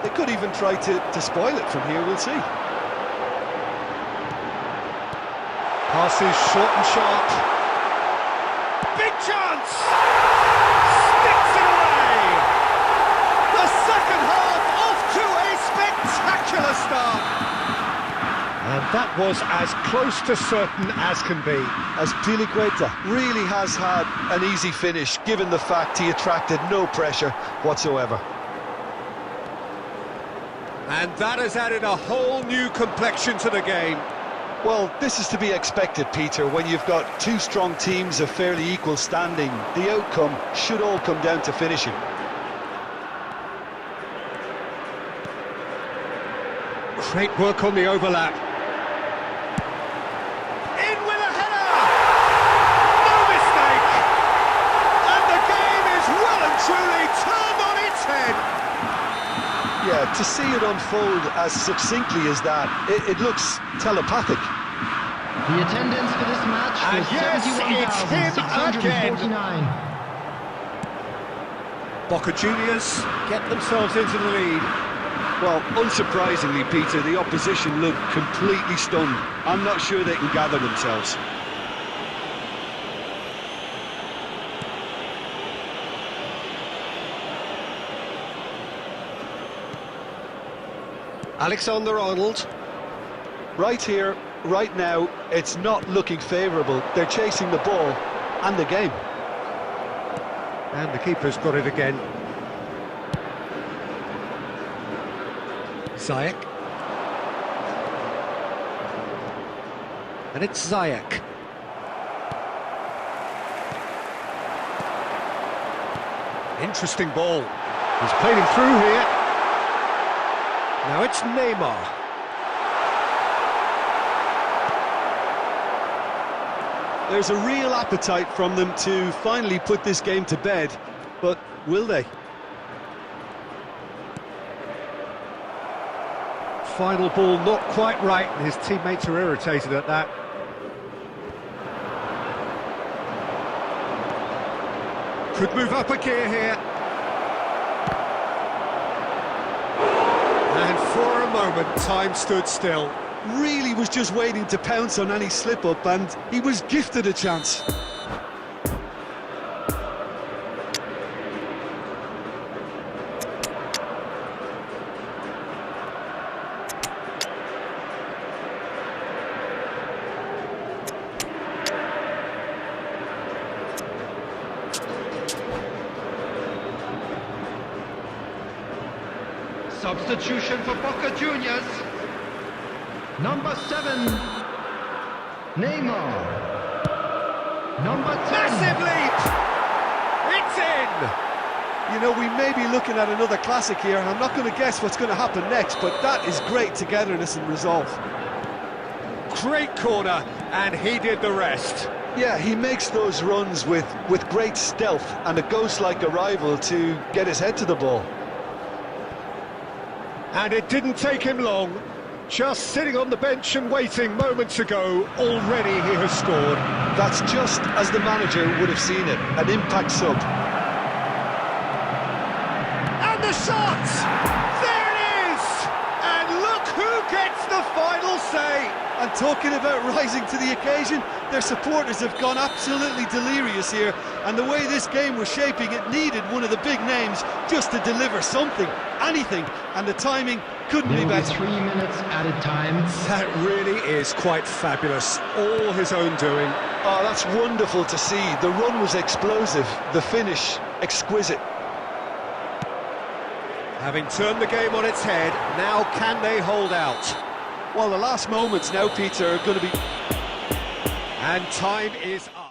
They could even try to spoil it from here, we'll see. Passes short and sharp. Big chance! Sticks it away! The second half off to a spectacular start! And that was as close to certain as can be. As Piliqueta really has had an easy finish, given the fact he attracted no pressure whatsoever. And that has added a whole new complexion to the game. Well, this is to be expected, Peter, when you've got two strong teams of fairly equal standing. The outcome should all come down to finishing. Great work on the overlap. In with a header! No mistake! And the game is well and truly turned on its head. Yeah, to see it unfold as succinctly as that, it looks telepathic. The attendance for this match And was yes, it's him 71,649. Boca Juniors get themselves into the lead. Well, unsurprisingly, Peter, the opposition look completely stunned. I'm not sure they can gather themselves. Alexander-Arnold. Right here, right now, it's not looking favourable. They're chasing the ball and the game. And the keeper's got it again. Ziyech. And it's Ziyech. Interesting ball. He's played him through here. Now it's Neymar. There's a real appetite from them to finally put this game to bed, but will they? Final ball not quite right, and his teammates are irritated at that. Could move up a gear here. And for a moment, time stood still. Really was just waiting to pounce on any slip-up, and he was gifted a chance. Substitution for Boca Juniors. Number 7, Neymar. Number 10. Massive leap! It's in! You know, we may be looking at another classic here, and I'm not going to guess what's going to happen next, but that is great togetherness and resolve. Great corner, and he did the rest. Yeah, he makes those runs with great stealth and a ghost-like arrival to get his head to the ball. And it didn't take him long. Just sitting on the bench and waiting moments ago, already he has scored. That's just as the manager would have seen it, an impact sub. And the shot! There it is! And look who gets the final say! And talking about rising to the occasion, their supporters have gone absolutely delirious here, and the way this game was shaping, it needed one of the big names just to deliver something, anything, and the timing couldn't be better. 3 minutes added time. That really is quite fabulous. All his own doing. Oh, that's wonderful to see. The run was explosive, the finish exquisite. Having turned the game on its head, now can they hold out? Well, the last moments now, Peter, are going to be... And time is up.